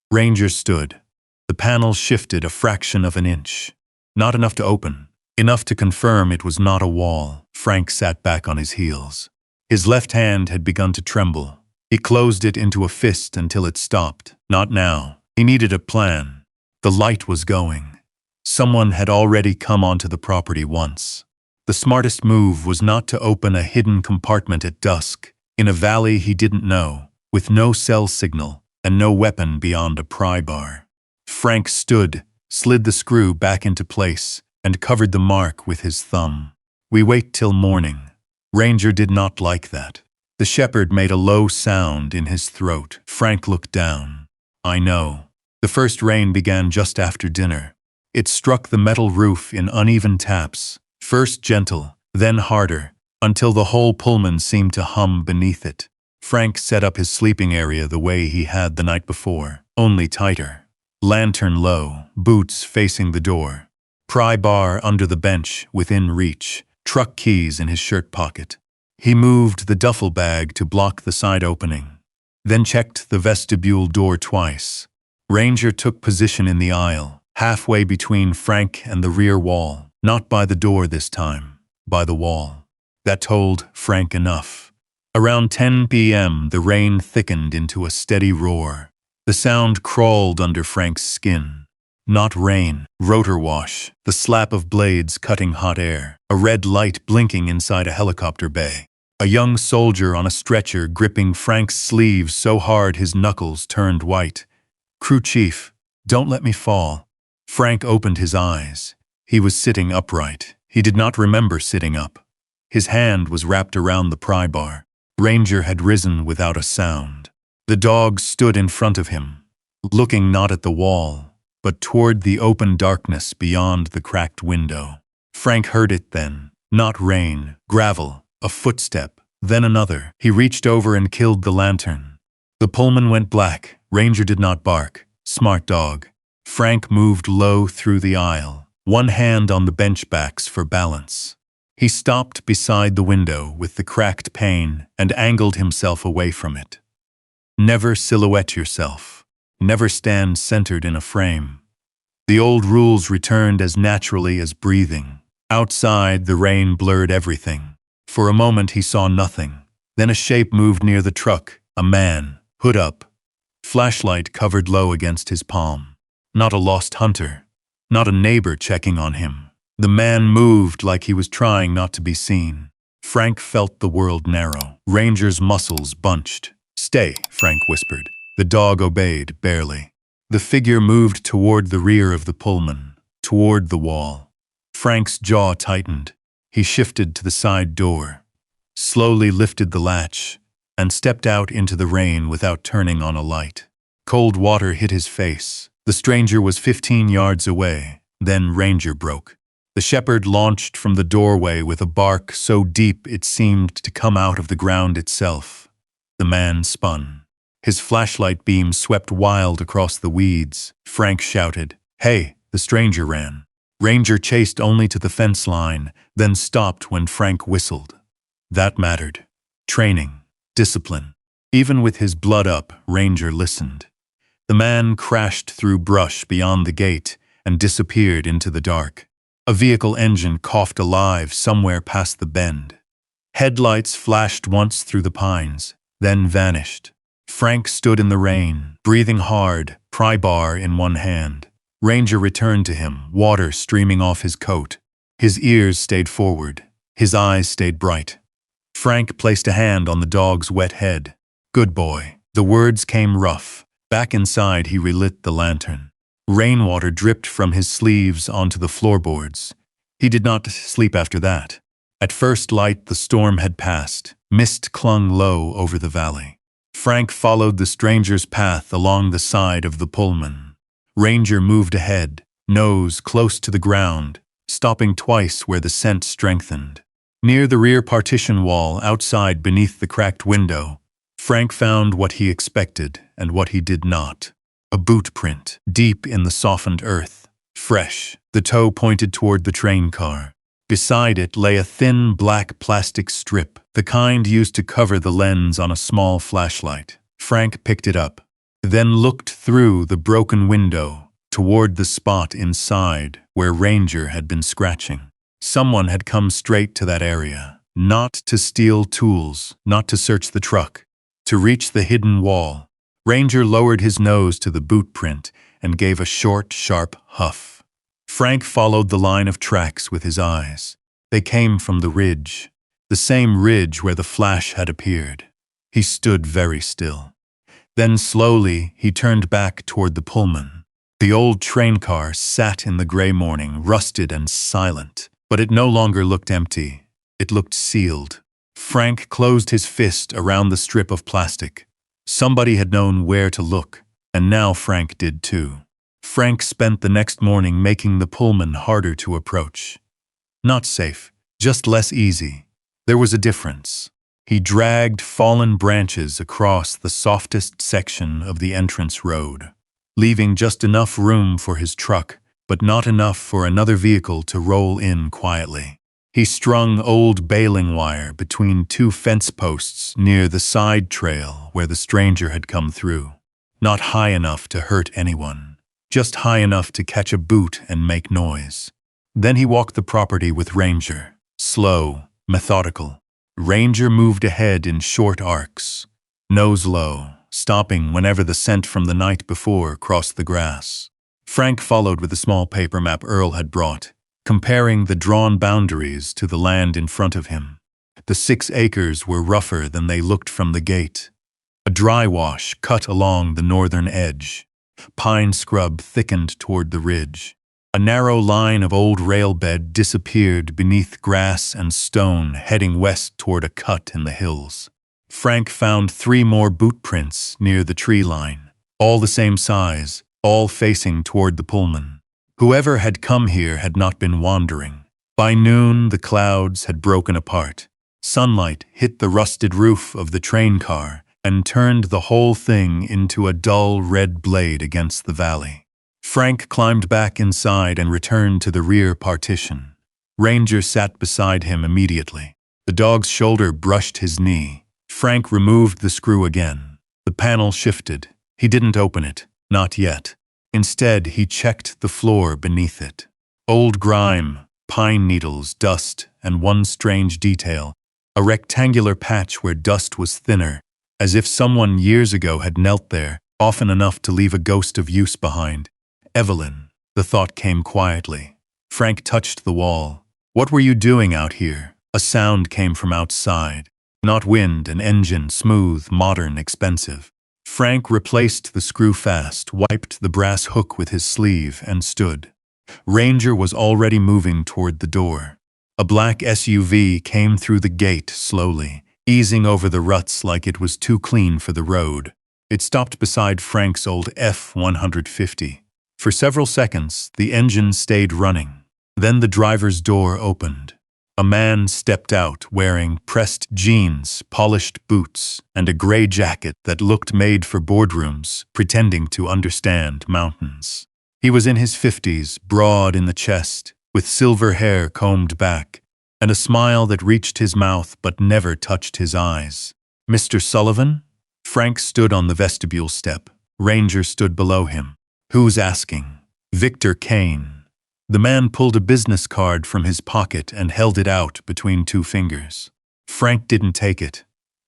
Ranger stood. The panel shifted a fraction of an inch. Not enough to open. Enough to confirm it was not a wall. Frank sat back on his heels. His left hand had begun to tremble. He closed it into a fist until it stopped. Not now. He needed a plan. The light was going. Someone had already come onto the property once. The smartest move was not to open a hidden compartment at dusk, in a valley he didn't know, with no cell signal and no weapon beyond a pry bar. Frank stood, slid the screw back into place, and covered the mark with his thumb. "We wait till morning." Ranger did not like that. The shepherd made a low sound in his throat. Frank looked down. "I know." The first rain began just after dinner. It struck the metal roof in uneven taps, first gentle, then harder, until the whole Pullman seemed to hum beneath it. Frank set up his sleeping area the way he had the night before, only tighter. Lantern low, boots facing the door. Pry bar under the bench, within reach, truck keys in his shirt pocket. He moved the duffel bag to block the side opening, then checked the vestibule door twice. Ranger took position in the aisle, halfway between Frank and the rear wall. Not by the door this time, by the wall. That told Frank enough. Around 10 p.m., the rain thickened into a steady roar. The sound crawled under Frank's skin. Not rain, rotor wash, the slap of blades cutting hot air, a red light blinking inside a helicopter bay. A young soldier on a stretcher gripping Frank's sleeves so hard his knuckles turned white. "Crew chief, don't let me fall." Frank opened his eyes. He was sitting upright. He did not remember sitting up. His hand was wrapped around the pry bar. Ranger had risen without a sound. The dog stood in front of him, looking not at the wall, but toward the open darkness beyond the cracked window. Frank heard it then. Not rain, gravel, a footstep, then another. He reached over and killed the lantern. The Pullman went black. Ranger did not bark. Smart dog. Frank moved low through the aisle, one hand on the bench backs for balance. He stopped beside the window with the cracked pane and angled himself away from it. Never silhouette yourself. Never stand centered in a frame. The old rules returned as naturally as breathing. Outside, the rain blurred everything. For a moment he saw nothing. Then a shape moved near the truck. A man, hood up, flashlight covered low against his palm. Not a lost hunter. Not a neighbor checking on him. The man moved like he was trying not to be seen. Frank felt the world narrow. Ranger's muscles bunched. "Stay," Frank whispered. The dog obeyed, barely. The figure moved toward the rear of the Pullman, toward the wall. Frank's jaw tightened. He shifted to the side door, slowly lifted the latch, and stepped out into the rain without turning on a light. Cold water hit his face. The stranger was 15 yards away. Then Ranger broke. The shepherd launched from the doorway with a bark so deep it seemed to come out of the ground itself. The man spun. His flashlight beam swept wild across the weeds. Frank shouted, "Hey!" The stranger ran. Ranger chased only to the fence line, then stopped when Frank whistled. That mattered. Training. Discipline. Even with his blood up, Ranger listened. The man crashed through brush beyond the gate and disappeared into the dark. A vehicle engine coughed alive somewhere past the bend. Headlights flashed once through the pines, then vanished. Frank stood in the rain, breathing hard, pry bar in one hand. Ranger returned to him, water streaming off his coat. His ears stayed forward. His eyes stayed bright. Frank placed a hand on the dog's wet head. "Good boy." The words came rough. Back inside, he relit the lantern. Rainwater dripped from his sleeves onto the floorboards. He did not sleep after that. At first light, the storm had passed. Mist clung low over the valley. Frank followed the stranger's path along the side of the Pullman. Ranger moved ahead, nose close to the ground, stopping twice where the scent strengthened. Near the rear partition wall, outside beneath the cracked window, Frank found what he expected and what he did not. A boot print, deep in the softened earth. Fresh, the toe pointed toward the train car. Beside it lay a thin black plastic strip, the kind used to cover the lens on a small flashlight. Frank picked it up, then looked through the broken window toward the spot inside where Ranger had been scratching. Someone had come straight to that area, not to steal tools, not to search the truck, to reach the hidden wall. Ranger lowered his nose to the boot print and gave a short, sharp huff. Frank followed the line of tracks with his eyes. They came from the ridge, the same ridge where the flash had appeared. He stood very still. Then slowly he turned back toward the Pullman. The old train car sat in the gray morning, rusted and silent, but it no longer looked empty. It looked sealed. Frank closed his fist around the strip of plastic. Somebody had known where to look, and now Frank did too. Frank spent the next morning making the Pullman harder to approach. Not safe, just less easy. There was a difference. He dragged fallen branches across the softest section of the entrance road, leaving just enough room for his truck, but not enough for another vehicle to roll in quietly. He strung old baling wire between two fence posts near the side trail where the stranger had come through. Not high enough to hurt anyone, just high enough to catch a boot and make noise. Then he walked the property with Ranger, slow, methodical. Ranger moved ahead in short arcs, nose low, stopping whenever the scent from the night before crossed the grass. Frank followed with the small paper map Earl had brought, comparing the drawn boundaries to the land in front of him. The 6 acres were rougher than they looked from the gate. A dry wash cut along the northern edge. Pine scrub thickened toward the ridge. A narrow line of old rail bed disappeared beneath grass and stone, heading west toward a cut in the hills. Frank found 3 more boot prints near the tree line, all the same size, all facing toward the Pullman. Whoever had come here had not been wandering. By noon, the clouds had broken apart. Sunlight hit the rusted roof of the train car and turned the whole thing into a dull red blade against the valley. Frank climbed back inside and returned to the rear partition. Ranger sat beside him immediately. The dog's shoulder brushed his knee. Frank removed the screw again. The panel shifted. He didn't open it, not yet. Instead, he checked the floor beneath it. Old grime, pine needles, dust, and one strange detail, a rectangular patch where dust was thinner, as if someone years ago had knelt there, often enough to leave a ghost of use behind. Evelyn, the thought came quietly. Frank touched the wall. What were you doing out here? A sound came from outside. Not wind, an engine, smooth, modern, expensive. Frank replaced the screw fast, wiped the brass hook with his sleeve, and stood. Ranger was already moving toward the door. A black SUV came through the gate slowly, easing over the ruts like it was too clean for the road. It stopped beside Frank's old F-150. For several seconds, the engine stayed running. Then the driver's door opened. A man stepped out wearing pressed jeans, polished boots, and a gray jacket that looked made for boardrooms, pretending to understand mountains. He was in his 50s, broad in the chest, with silver hair combed back, and a smile that reached his mouth but never touched his eyes. "Mr. Sullivan?" Frank stood on the vestibule step. Ranger stood below him. "Who's asking?" "Victor Kane." The man pulled a business card from his pocket and held it out between 2 fingers. Frank didn't take it.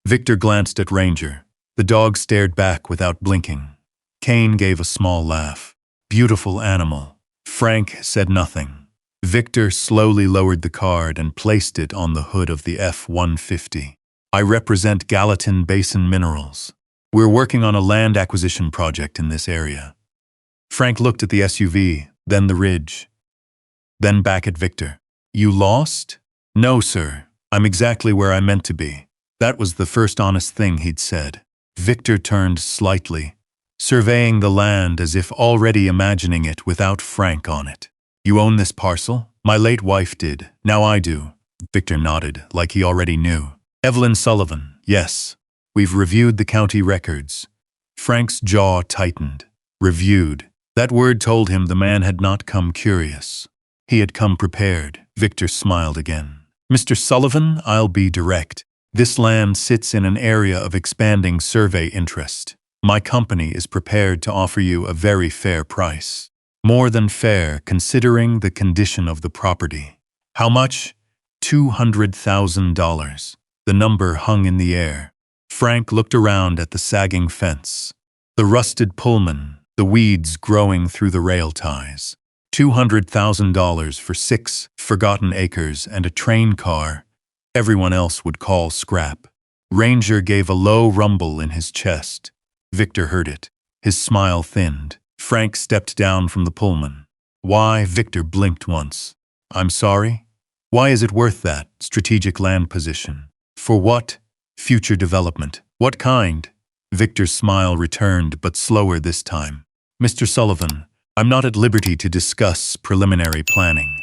Victor glanced at Ranger. The dog stared back without blinking. Kane gave a small laugh. "Beautiful animal." Frank said nothing. Victor slowly lowered the card and placed it on the hood of the F-150. "I represent Gallatin Basin Minerals. We're working on a land acquisition project in this area." Frank looked at the SUV, then the ridge, then back at Victor. "You lost?" "No, sir. I'm exactly where I meant to be." That was the first honest thing he'd said. Victor turned slightly, surveying the land as if already imagining it without Frank on it. "You own this parcel?" "My late wife did. Now I do." Victor nodded, like he already knew. "Evelyn Sullivan, yes. We've reviewed the county records." Frank's jaw tightened. Reviewed. That word told him the man had not come curious. He had come prepared. Victor smiled again. "Mr. Sullivan, I'll be direct. This land sits in an area of expanding survey interest. My company is prepared to offer you a very fair price. More than fair, considering the condition of the property." "How much?" $200,000. The number hung in the air. Frank looked around at the sagging fence. The rusted Pullman, the weeds growing through the rail ties. $200,000 for 6 forgotten acres and a train car everyone else would call scrap. Ranger gave a low rumble in his chest. Victor heard it. His smile thinned. Frank stepped down from the Pullman. "Why?" Victor blinked once. "I'm sorry? Why is it worth that? Strategic land position. For what? Future development. What kind?" Victor's smile returned, but slower this time. "Mr. Sullivan, I'm not at liberty to discuss preliminary planning."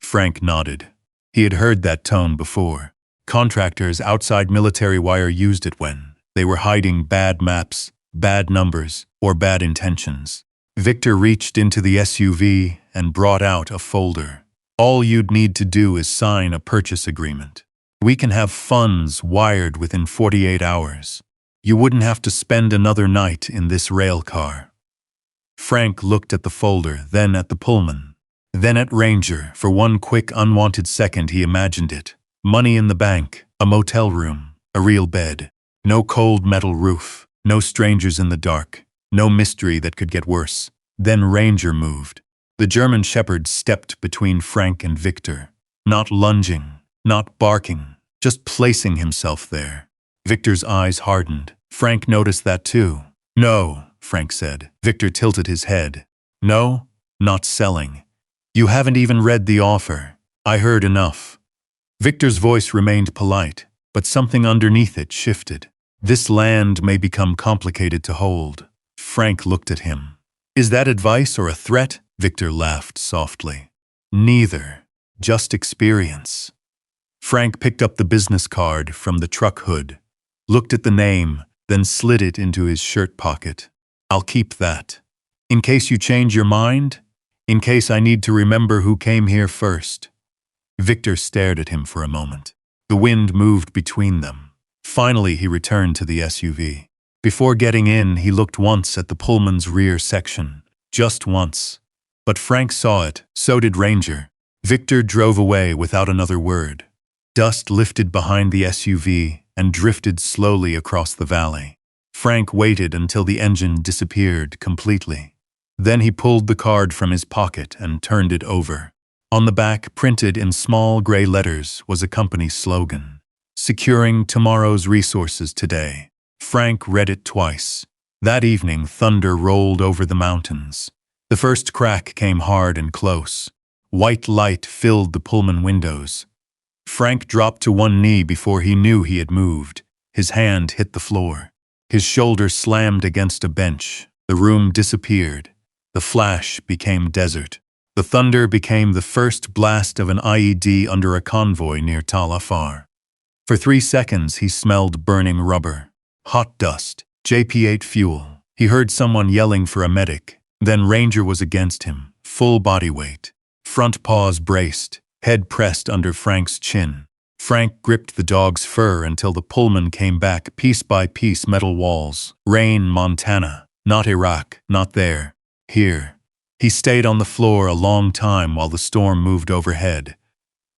Frank nodded. He had heard that tone before. Contractors outside military wire used it when they were hiding bad maps, bad numbers, or bad intentions. Victor reached into the SUV and brought out a folder. All you'd need to do is sign a purchase agreement. We can have funds wired within 48 hours. You wouldn't have to spend another night in this rail car." Frank looked at the folder, then at the Pullman, then at Ranger. For one quick, unwanted second he imagined it. Money in the bank, a motel room, a real bed. No cold metal roof, no strangers in the dark, no mystery that could get worse. Then Ranger moved. The German Shepherd stepped between Frank and Victor, not lunging, not barking, just placing himself there. Victor's eyes hardened. Frank noticed that too. "No," Frank said. Victor tilted his head. "No, not selling. You haven't even read the offer. I heard enough." Victor's voice remained polite, but something underneath it shifted. "This land may become complicated to hold." Frank looked at him. "Is that advice or a threat?" Victor laughed softly. "Neither. Just experience." Frank picked up the business card from the truck hood, looked at the name, then slid it into his shirt pocket. "I'll keep that. In case you change your mind, in case I need to remember who came here first." Victor stared at him for a moment. The wind moved between them. Finally, he returned to the SUV. Before getting in, he looked once at the Pullman's rear section. Just once. But Frank saw it, so did Ranger. Victor drove away without another word. Dust lifted behind the SUV and drifted slowly across the valley. Frank waited until the engine disappeared completely. Then he pulled the card from his pocket and turned it over. On the back, printed in small gray letters, was a company slogan. "Securing tomorrow's resources today." Frank read it twice. That evening, thunder rolled over the mountains. The first crack came hard and close. White light filled the Pullman windows. Frank dropped to one knee before he knew he had moved. His hand hit the floor. His shoulder slammed against a bench. The room disappeared. The flash became desert. The thunder became the first blast of an IED under a convoy near Tal Afar. For 3 seconds he smelled burning rubber, hot dust, JP-8 fuel. He heard someone yelling for a medic. Then Ranger was against him, full body weight. Front paws braced, head pressed under Frank's chin. Frank gripped the dog's fur until the Pullman came back piece by piece. Metal walls. Rain, Montana. Not Iraq, not there. Here. He stayed on the floor a long time while the storm moved overhead.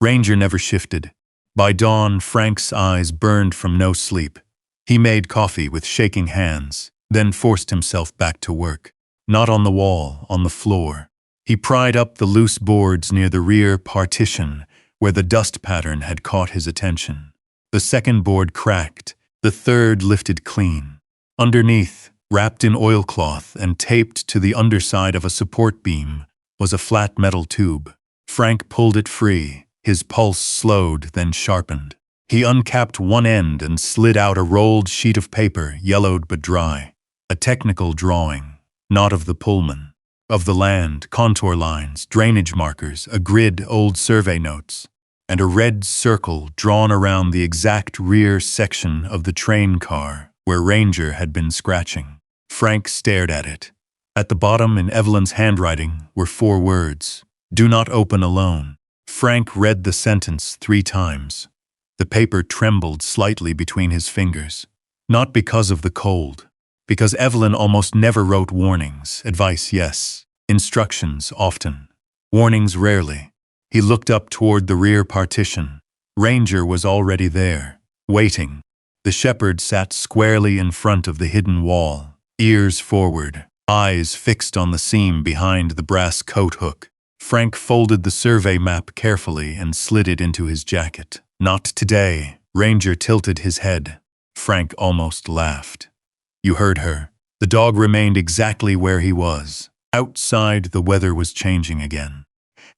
Ranger never shifted. By dawn, Frank's eyes burned from no sleep. He made coffee with shaking hands, then forced himself back to work. Not on the wall, on the floor. He pried up the loose boards near the rear partition, where the dust pattern had caught his attention. The second board cracked, the third lifted clean. Underneath, wrapped in oilcloth and taped to the underside of a support beam, was a flat metal tube. Frank pulled it free. His pulse slowed, then sharpened. He uncapped one end and slid out a rolled sheet of paper, yellowed but dry. A technical drawing, not of the Pullman. Of the land, contour lines, drainage markers, a grid, old survey notes, and a red circle drawn around the exact rear section of the train car where Ranger had been scratching. Frank stared at it. At the bottom, in Evelyn's handwriting, were 4 words. "Do not open alone." Frank read the sentence 3 times. The paper trembled slightly between his fingers. Not because of the cold. Because Evelyn almost never wrote warnings. Advice, yes. Instructions, often. Warnings, rarely. He looked up toward the rear partition. Ranger was already there, waiting. The shepherd sat squarely in front of the hidden wall, ears forward, eyes fixed on the seam behind the brass coat hook. Frank folded the survey map carefully and slid it into his jacket. "Not today." Ranger tilted his head. Frank almost laughed. "You heard her." The dog remained exactly where he was. Outside, the weather was changing again.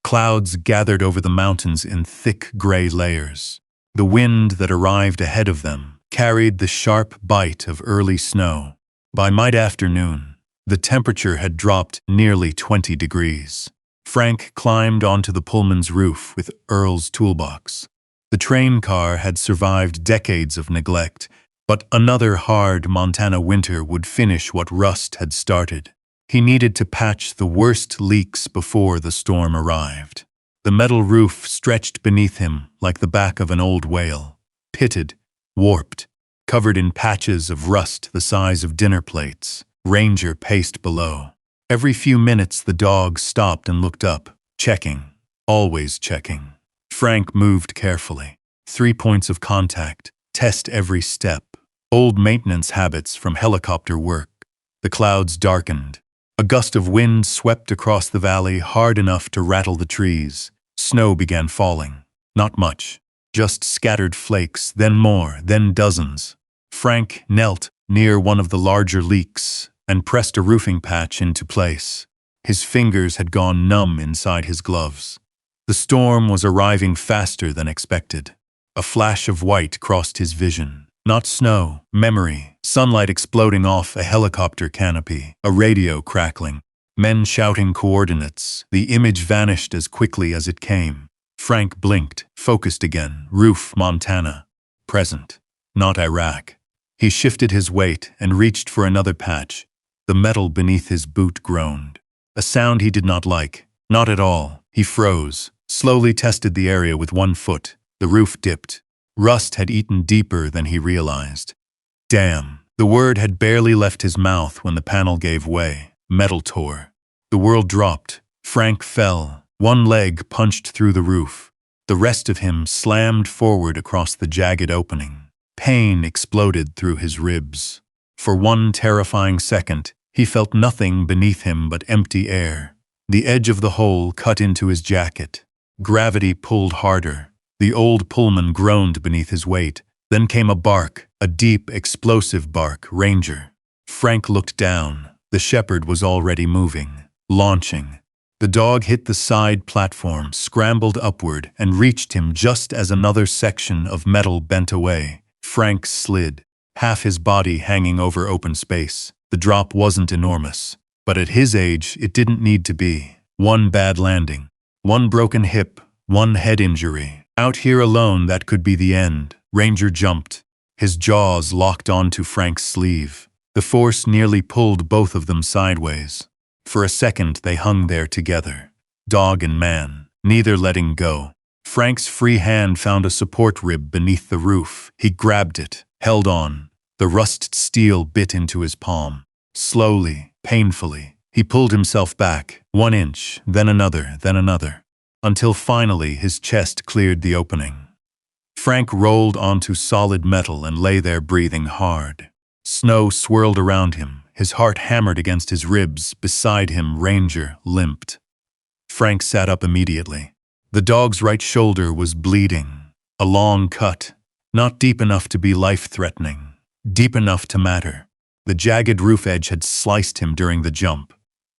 Clouds gathered over the mountains in thick gray layers. The wind that arrived ahead of them carried the sharp bite of early snow. By mid-afternoon, the temperature had dropped nearly 20 degrees. Frank climbed onto the Pullman's roof with Earl's toolbox. The train car had survived decades of neglect, but another hard Montana winter would finish what rust had started. He needed to patch the worst leaks before the storm arrived. The metal roof stretched beneath him like the back of an old whale, pitted, warped, covered in patches of rust the size of dinner plates. Ranger paced below. Every few minutes the dog stopped and looked up, checking, always checking. Frank moved carefully. 3 points of contact, test every step. Old maintenance habits from helicopter work. The clouds darkened. A gust of wind swept across the valley hard enough to rattle the trees. Snow began falling. Not much, just scattered flakes, then more, then dozens. Frank knelt near one of the larger leaks and pressed a roofing patch into place. His fingers had gone numb inside his gloves. The storm was arriving faster than expected. A flash of white crossed his vision. Not snow, memory, sunlight exploding off a helicopter canopy, a radio crackling, men shouting coordinates. The image vanished as quickly as it came. Frank blinked, focused again. Roof, Montana. Present. Not Iraq. He shifted his weight and reached for another patch. The metal beneath his boot groaned. A sound he did not like. Not at all. He froze, slowly tested the area with one foot. The roof dipped. Rust had eaten deeper than he realized. Damn. The word had barely left his mouth when the panel gave way. Metal tore. The world dropped. Frank fell. One leg punched through the roof. The rest of him slammed forward across the jagged opening. Pain exploded through his ribs. For one terrifying second, he felt nothing beneath him but empty air. The edge of the hole cut into his jacket. Gravity pulled harder. The old Pullman groaned beneath his weight. Then came a bark, a deep, explosive bark. Ranger. Frank looked down. The shepherd was already moving, launching. The dog hit the side platform, scrambled upward, and reached him just as another section of metal bent away. Frank slid, half his body hanging over open space. The drop wasn't enormous, but at his age, it didn't need to be. One bad landing, one broken hip, one head injury. Out here alone, that could be the end. Ranger jumped. His jaws locked onto Frank's sleeve. The force nearly pulled both of them sideways. For a second, they hung there together. Dog and man, neither letting go. Frank's free hand found a support rib beneath the roof. He grabbed it, held on. The rust steel bit into his palm. Slowly, painfully, he pulled himself back, 1 inch, then another, until finally his chest cleared the opening. Frank rolled onto solid metal and lay there breathing hard. Snow swirled around him, his heart hammered against his ribs. Beside him, Ranger limped. Frank sat up immediately. The dog's right shoulder was bleeding. A long cut, not deep enough to be life-threatening. Deep enough to matter. The jagged roof edge had sliced him during the jump.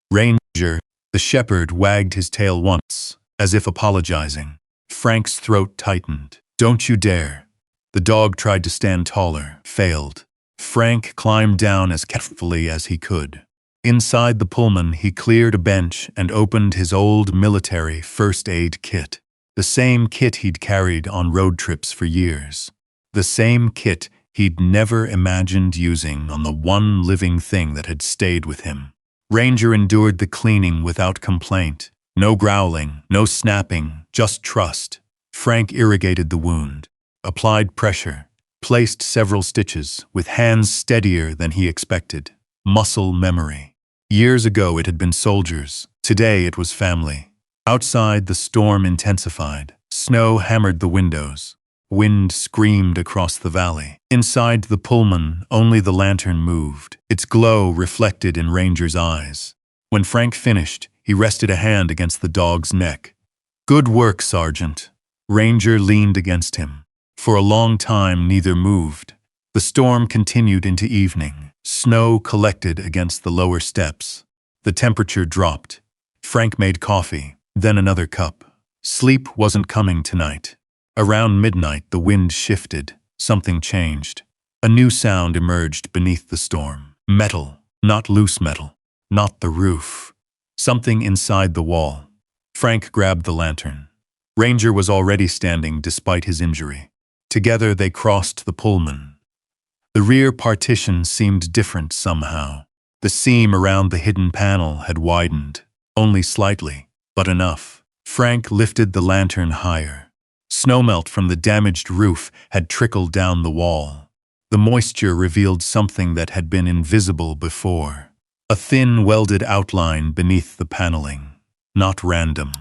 Ranger, the shepherd, wagged his tail once, as if apologizing. Frank's throat tightened. Don't you dare. The dog tried to stand taller, failed. Frank climbed down as carefully as he could. Inside the Pullman, he cleared a bench and opened his old military first aid kit. The same kit he'd carried on road trips for years. The same kit he'd never imagined using on the one living thing that had stayed with him. Ranger endured the cleaning without complaint. No growling, no snapping, just trust. Frank irrigated the wound, applied pressure, placed several stitches with hands steadier than he expected. Muscle memory. Years ago it had been soldiers. Today it was family. Outside the storm intensified. Snow hammered the windows. Wind screamed across the valley. Inside the Pullman, only the lantern moved, its glow reflected in Ranger's eyes. When Frank finished, he rested a hand against the dog's neck. Good work, Sergeant. Ranger leaned against him. For a long time, neither moved. The storm continued into evening. Snow collected against the lower steps. The temperature dropped. Frank made coffee, then another cup. Sleep wasn't coming tonight. Around midnight, the wind shifted. Something changed. A new sound emerged beneath the storm. Metal, not loose metal, not the roof. Something inside the wall. Frank grabbed the lantern. Ranger was already standing despite his injury. Together they crossed the Pullman. The rear partition seemed different somehow. The seam around the hidden panel had widened, only slightly, but enough. Frank lifted the lantern higher. Snowmelt from the damaged roof had trickled down the wall. The moisture revealed something that had been invisible before. A thin, welded outline beneath the paneling. Not random.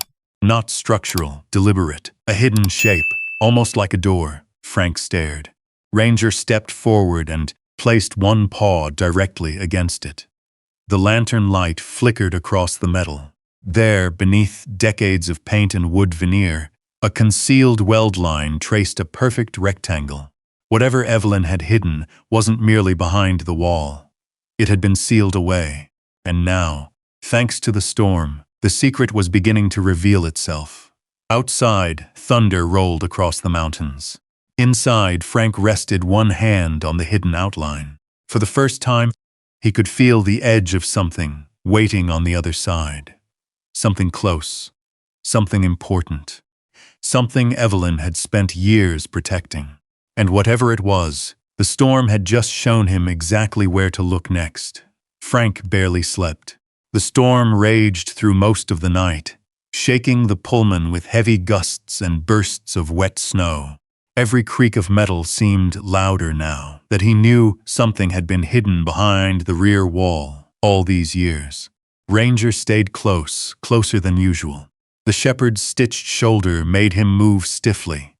Not structural, deliberate. A hidden shape, almost like a door. Frank stared. Ranger stepped forward and placed one paw directly against it. The lantern light flickered across the metal. There, beneath decades of paint and wood veneer, a concealed weld line traced a perfect rectangle. Whatever Evelyn had hidden wasn't merely behind the wall. It had been sealed away. And now, thanks to the storm, the secret was beginning to reveal itself. Outside, thunder rolled across the mountains. Inside, Frank rested one hand on the hidden outline. For the first time, he could feel the edge of something waiting on the other side. Something close. Something important. Something Evelyn had spent years protecting. And whatever it was, the storm had just shown him exactly where to look next. Frank barely slept. The storm raged through most of the night, shaking the Pullman with heavy gusts and bursts of wet snow. Every creak of metal seemed louder now, that he knew something had been hidden behind the rear wall all these years. Ranger stayed close, closer than usual. The shepherd's stitched shoulder made him move stiffly,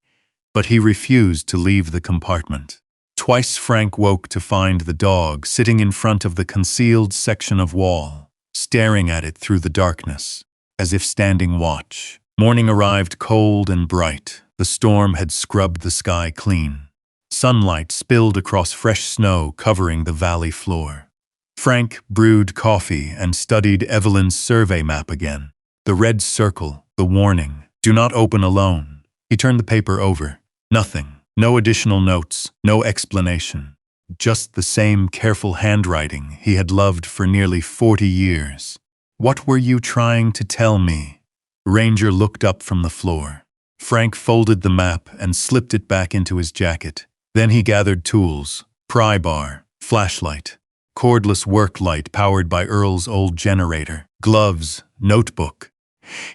but he refused to leave the compartment. Twice Frank woke to find the dog sitting in front of the concealed section of wall, staring at it through the darkness, as if standing watch. Morning arrived cold and bright. The storm had scrubbed the sky clean. Sunlight spilled across fresh snow covering the valley floor. Frank brewed coffee and studied Evelyn's survey map again. The red circle, the warning, "Do not open alone." He turned the paper over. Nothing. No additional notes, no explanation. Just the same careful handwriting he had loved for nearly 40 years. "What were you trying to tell me?" Ranger looked up from the floor. Frank folded the map and slipped it back into his jacket. Then he gathered tools, pry bar, flashlight, cordless work light powered by Earl's old generator, gloves, notebook.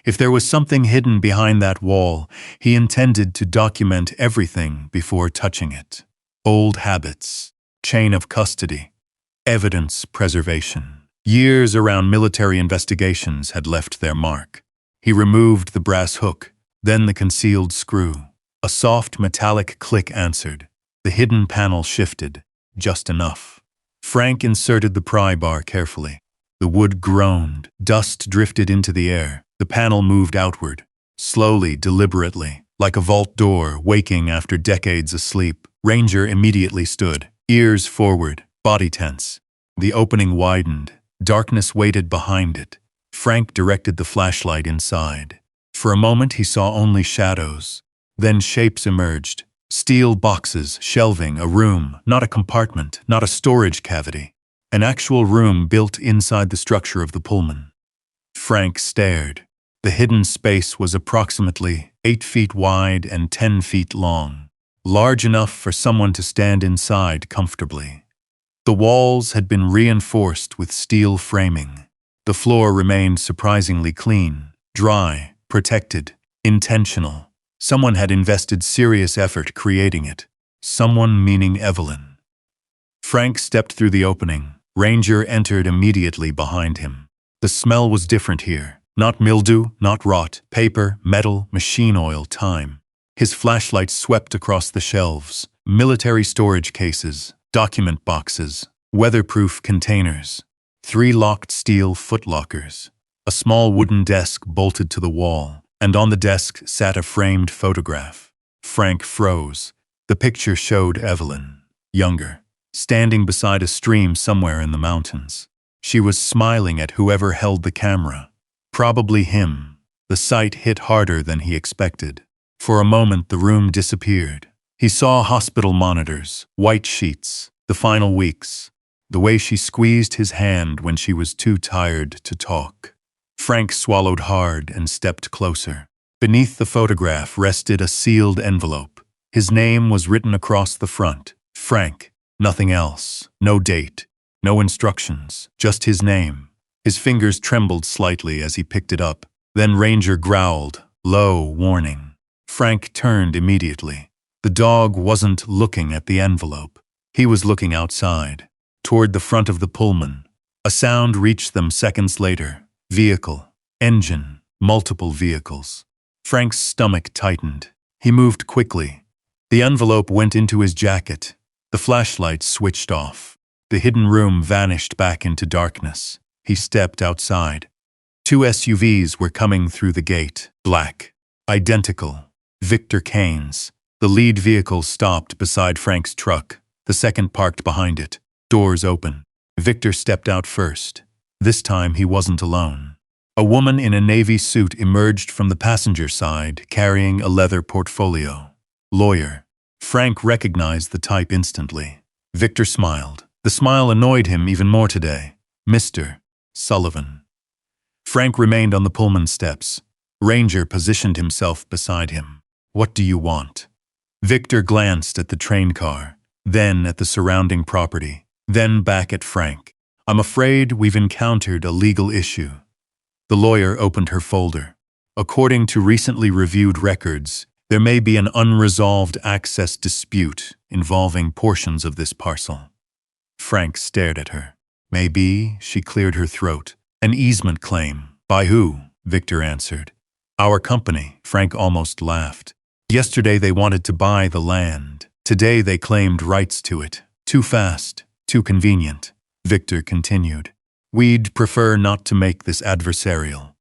If there was something hidden behind that wall, he intended to document everything before touching it. Old habits, chain of custody, evidence preservation. Years around military investigations had left their mark. He removed the brass hook, then the concealed screw. A soft metallic click answered. The hidden panel shifted, just enough. Frank inserted the pry bar carefully. The wood groaned, dust drifted into the air. The panel moved outward, slowly, deliberately, like a vault door waking after decades asleep. Ranger immediately stood, ears forward, body tense. The opening widened. Darkness waited behind it. Frank directed the flashlight inside. For a moment he saw only shadows. Then shapes emerged. Steel boxes, shelving, a room, not a compartment, not a storage cavity. An actual room built inside the structure of the Pullman. Frank stared. The hidden space was approximately 8 feet wide and 10 feet long, large enough for someone to stand inside comfortably. The walls had been reinforced with steel framing. The floor remained surprisingly clean, dry, protected, intentional. Someone had invested serious effort creating it. Someone meaning Evelyn. Frank stepped through the opening. Ranger entered immediately behind him. The smell was different here. Not mildew, not rot, paper, metal, machine oil, time. His flashlight swept across the shelves. Military storage cases, document boxes, weatherproof containers, 3 locked steel footlockers, a small wooden desk bolted to the wall, and on the desk sat a framed photograph. Frank froze. The picture showed Evelyn, younger, standing beside a stream somewhere in the mountains. She was smiling at whoever held the camera. Probably him. The sight hit harder than he expected. For a moment the room disappeared. He saw hospital monitors, white sheets, the final weeks, the way she squeezed his hand when she was too tired to talk. Frank swallowed hard and stepped closer. Beneath the photograph rested a sealed envelope. His name was written across the front. Frank. Nothing else. No date. No instructions. Just his name. His fingers trembled slightly as he picked it up. Then Ranger growled, low warning. Frank turned immediately. The dog wasn't looking at the envelope. He was looking outside, toward the front of the Pullman. A sound reached them seconds later. Vehicle, engine, multiple vehicles. Frank's stomach tightened. He moved quickly. The envelope went into his jacket. The flashlight switched off. The hidden room vanished back into darkness. He stepped outside. 2 SUVs were coming through the gate, black, identical, Victor Kane's. The lead vehicle stopped beside Frank's truck, the second parked behind it, doors open. Victor stepped out first. This time he wasn't alone. A woman in a navy suit emerged from the passenger side, carrying a leather portfolio. Lawyer. Frank recognized the type instantly. Victor smiled. The smile annoyed him even more today. Mr. Sullivan. Frank remained on the Pullman steps. Ranger positioned himself beside him. What do you want? Victor glanced at the train car, then at the surrounding property, then back at Frank. I'm afraid we've encountered a legal issue. The lawyer opened her folder. According to recently reviewed records, there may be an unresolved access dispute involving portions of this parcel. Frank stared at her. Maybe, she cleared her throat. An easement claim. By who? Victor answered. Our company. Frank almost laughed. Yesterday they wanted to buy the land. Today they claimed rights to it. Too fast, too convenient. Victor continued. We'd prefer not to make this adversarial.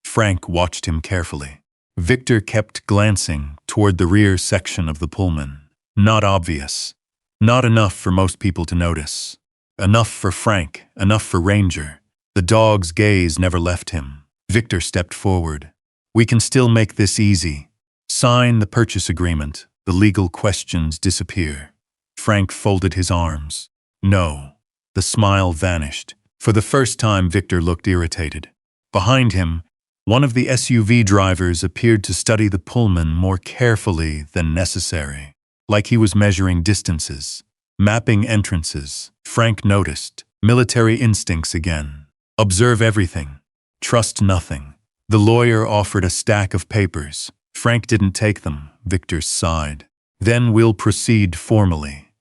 Frank watched him carefully. Victor kept glancing toward the rear section of the Pullman. Not obvious. Not enough for most people to notice. Enough for Frank, enough for Ranger. The dog's gaze never left him. Victor stepped forward. We can still make this easy. Sign the purchase agreement. The legal questions disappear. Frank folded his arms. No. The smile vanished. For the first time, Victor looked irritated. Behind him, one of the SUV drivers appeared to study the Pullman more carefully than necessary, like he was measuring distances, mapping entrances. Frank noticed. Military instincts again. Observe everything. Trust nothing. The lawyer offered a stack of papers. Frank didn't take them. Victor sighed. Then we'll proceed formally.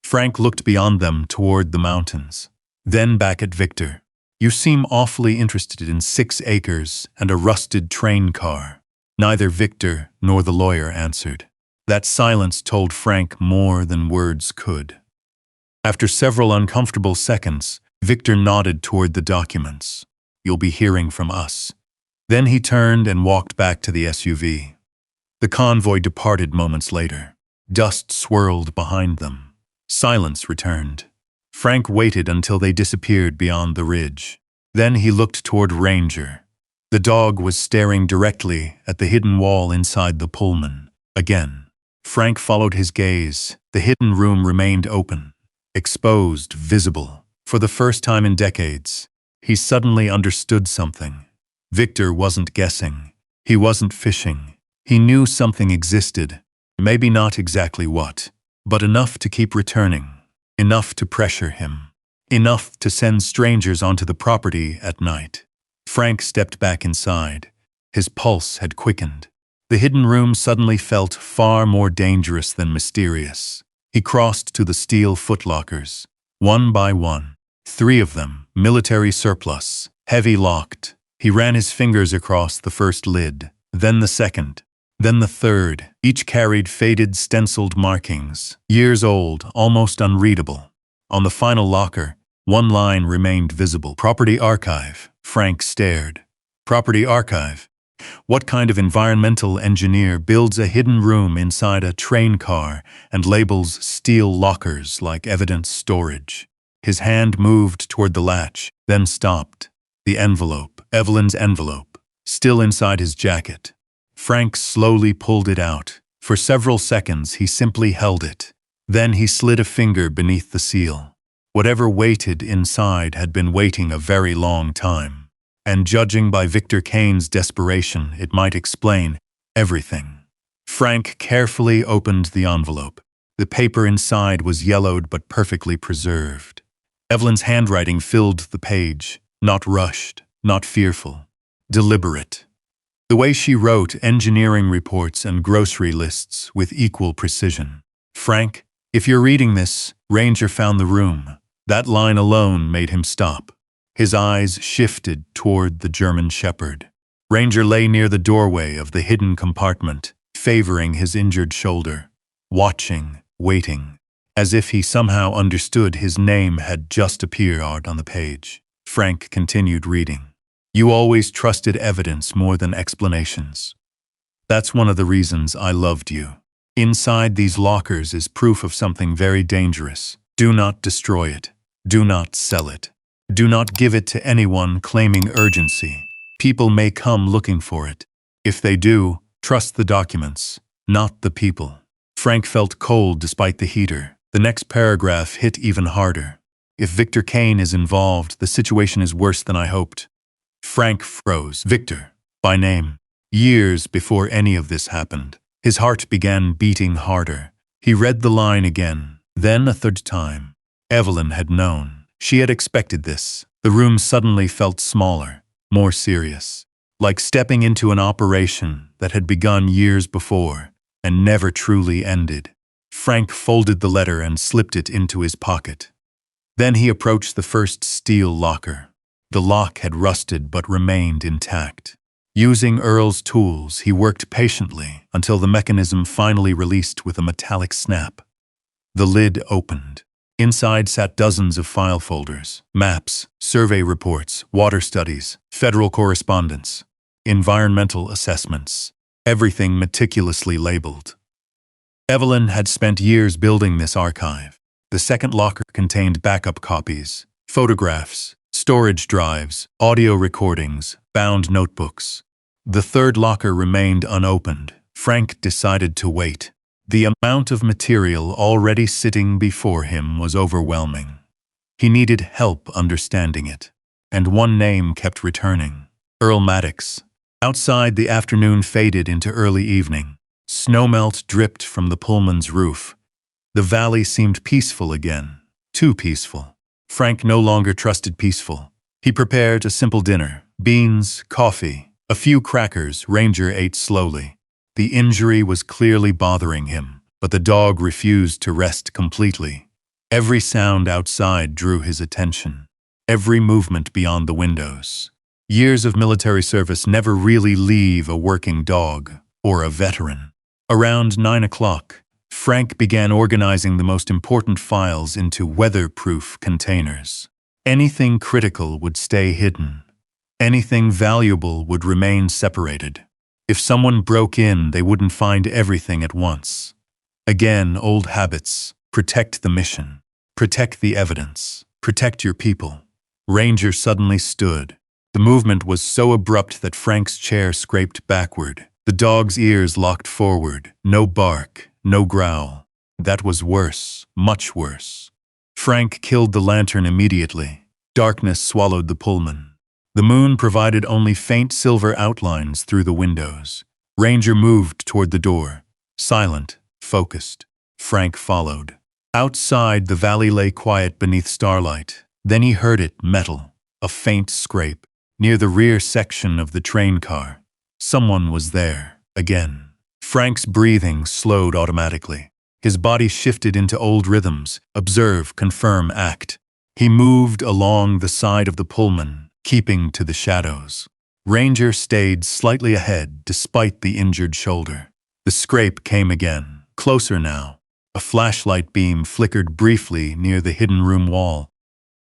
Frank looked beyond them toward the mountains. Then back at Victor. You seem awfully interested in 6 acres and a rusted train car. Neither Victor nor the lawyer answered. That silence told Frank more than words could. After several uncomfortable seconds, Victor nodded toward the documents. You'll be hearing from us. Then he turned and walked back to the SUV. The convoy departed moments later. Dust swirled behind them. Silence returned. Frank waited until they disappeared beyond the ridge. Then he looked toward Ranger. The dog was staring directly at the hidden wall inside the Pullman. Again. Frank followed his gaze. The hidden room remained open, exposed, visible. For the first time in decades, he suddenly understood something. Victor wasn't guessing. He wasn't fishing. He knew something existed. Maybe not exactly what, but enough to keep returning. Enough to pressure him. Enough to send strangers onto the property at night. Frank stepped back inside. His pulse had quickened. The hidden room suddenly felt far more dangerous than mysterious. He crossed to the steel footlockers. One by one. 3 of them, military surplus, heavy locked. He ran his fingers across the first lid, then the second, then the third. Each carried faded stenciled markings, years old, almost unreadable. On the final locker, one line remained visible. Property archive. Frank stared. Property archive. What kind of environmental engineer builds a hidden room inside a train car and labels steel lockers like evidence storage? His hand moved toward the latch, then stopped. The envelope, Evelyn's envelope, still inside his jacket. Frank slowly pulled it out. For several seconds, he simply held it. Then he slid a finger beneath the seal. Whatever waited inside had been waiting a very long time. And judging by Victor Kane's desperation, it might explain everything. Frank carefully opened the envelope. The paper inside was yellowed but perfectly preserved. Evelyn's handwriting filled the page, not rushed, not fearful, deliberate. The way she wrote engineering reports and grocery lists with equal precision. "Frank, if you're reading this, Ranger found the room." That line alone made him stop. His eyes shifted toward the German Shepherd. Ranger lay near the doorway of the hidden compartment, favoring his injured shoulder, watching, waiting, as if he somehow understood his name had just appeared on the page. Frank continued reading. "You always trusted evidence more than explanations. That's one of the reasons I loved you. Inside these lockers is proof of something very dangerous. Do not destroy it. Do not sell it. Do not give it to anyone claiming urgency. People may come looking for it. If they do, trust the documents, not the people." Frank felt cold despite the heater. The next paragraph hit even harder. "If Victor Kane is involved, the situation is worse than I hoped." Frank froze. Victor, by name. Years before any of this happened. His heart began beating harder. He read the line again, then a third time. Evelyn had known. She had expected this. The room suddenly felt smaller, more serious, like stepping into an operation that had begun years before and never truly ended. Frank folded the letter and slipped it into his pocket. Then he approached the first steel locker. The lock had rusted but remained intact. Using Earl's tools, he worked patiently until the mechanism finally released with a metallic snap. The lid opened. Inside sat dozens of file folders, maps, survey reports, water studies, federal correspondence, environmental assessments, everything meticulously labeled. Evelyn had spent years building this archive. The second locker contained backup copies, photographs, storage drives, audio recordings, bound notebooks. The third locker remained unopened. Frank decided to wait. The amount of material already sitting before him was overwhelming. He needed help understanding it. And one name kept returning. Earl Maddox. Outside, the afternoon faded into early evening. Snowmelt dripped from the Pullman's roof. The valley seemed peaceful again. Too peaceful. Frank no longer trusted peaceful. He prepared a simple dinner. Beans, coffee, a few crackers. Ranger ate slowly. The injury was clearly bothering him, but the dog refused to rest completely. Every sound outside drew his attention. Every movement beyond the windows. Years of military service never really leave a working dog or a veteran. Around 9 o'clock, Frank began organizing the most important files into weatherproof containers. Anything critical would stay hidden. Anything valuable would remain separated. If someone broke in, they wouldn't find everything at once. Again, old habits. Protect the mission. Protect the evidence. Protect your people. Ranger suddenly stood. The movement was so abrupt that Frank's chair scraped backward. The dog's ears locked forward. No bark, no growl. That was worse, much worse. Frank killed the lantern immediately. Darkness swallowed the Pullman. The moon provided only faint silver outlines through the windows. Ranger moved toward the door, silent, focused. Frank followed. Outside, the valley lay quiet beneath starlight. Then he heard it, metal, a faint scrape, near the rear section of the train car. Someone was there, again. Frank's breathing slowed automatically. His body shifted into old rhythms. Observe, confirm, act. He moved along the side of the Pullman, keeping to the shadows. Ranger stayed slightly ahead despite the injured shoulder. The scrape came again, closer now. A flashlight beam flickered briefly near the hidden room wall.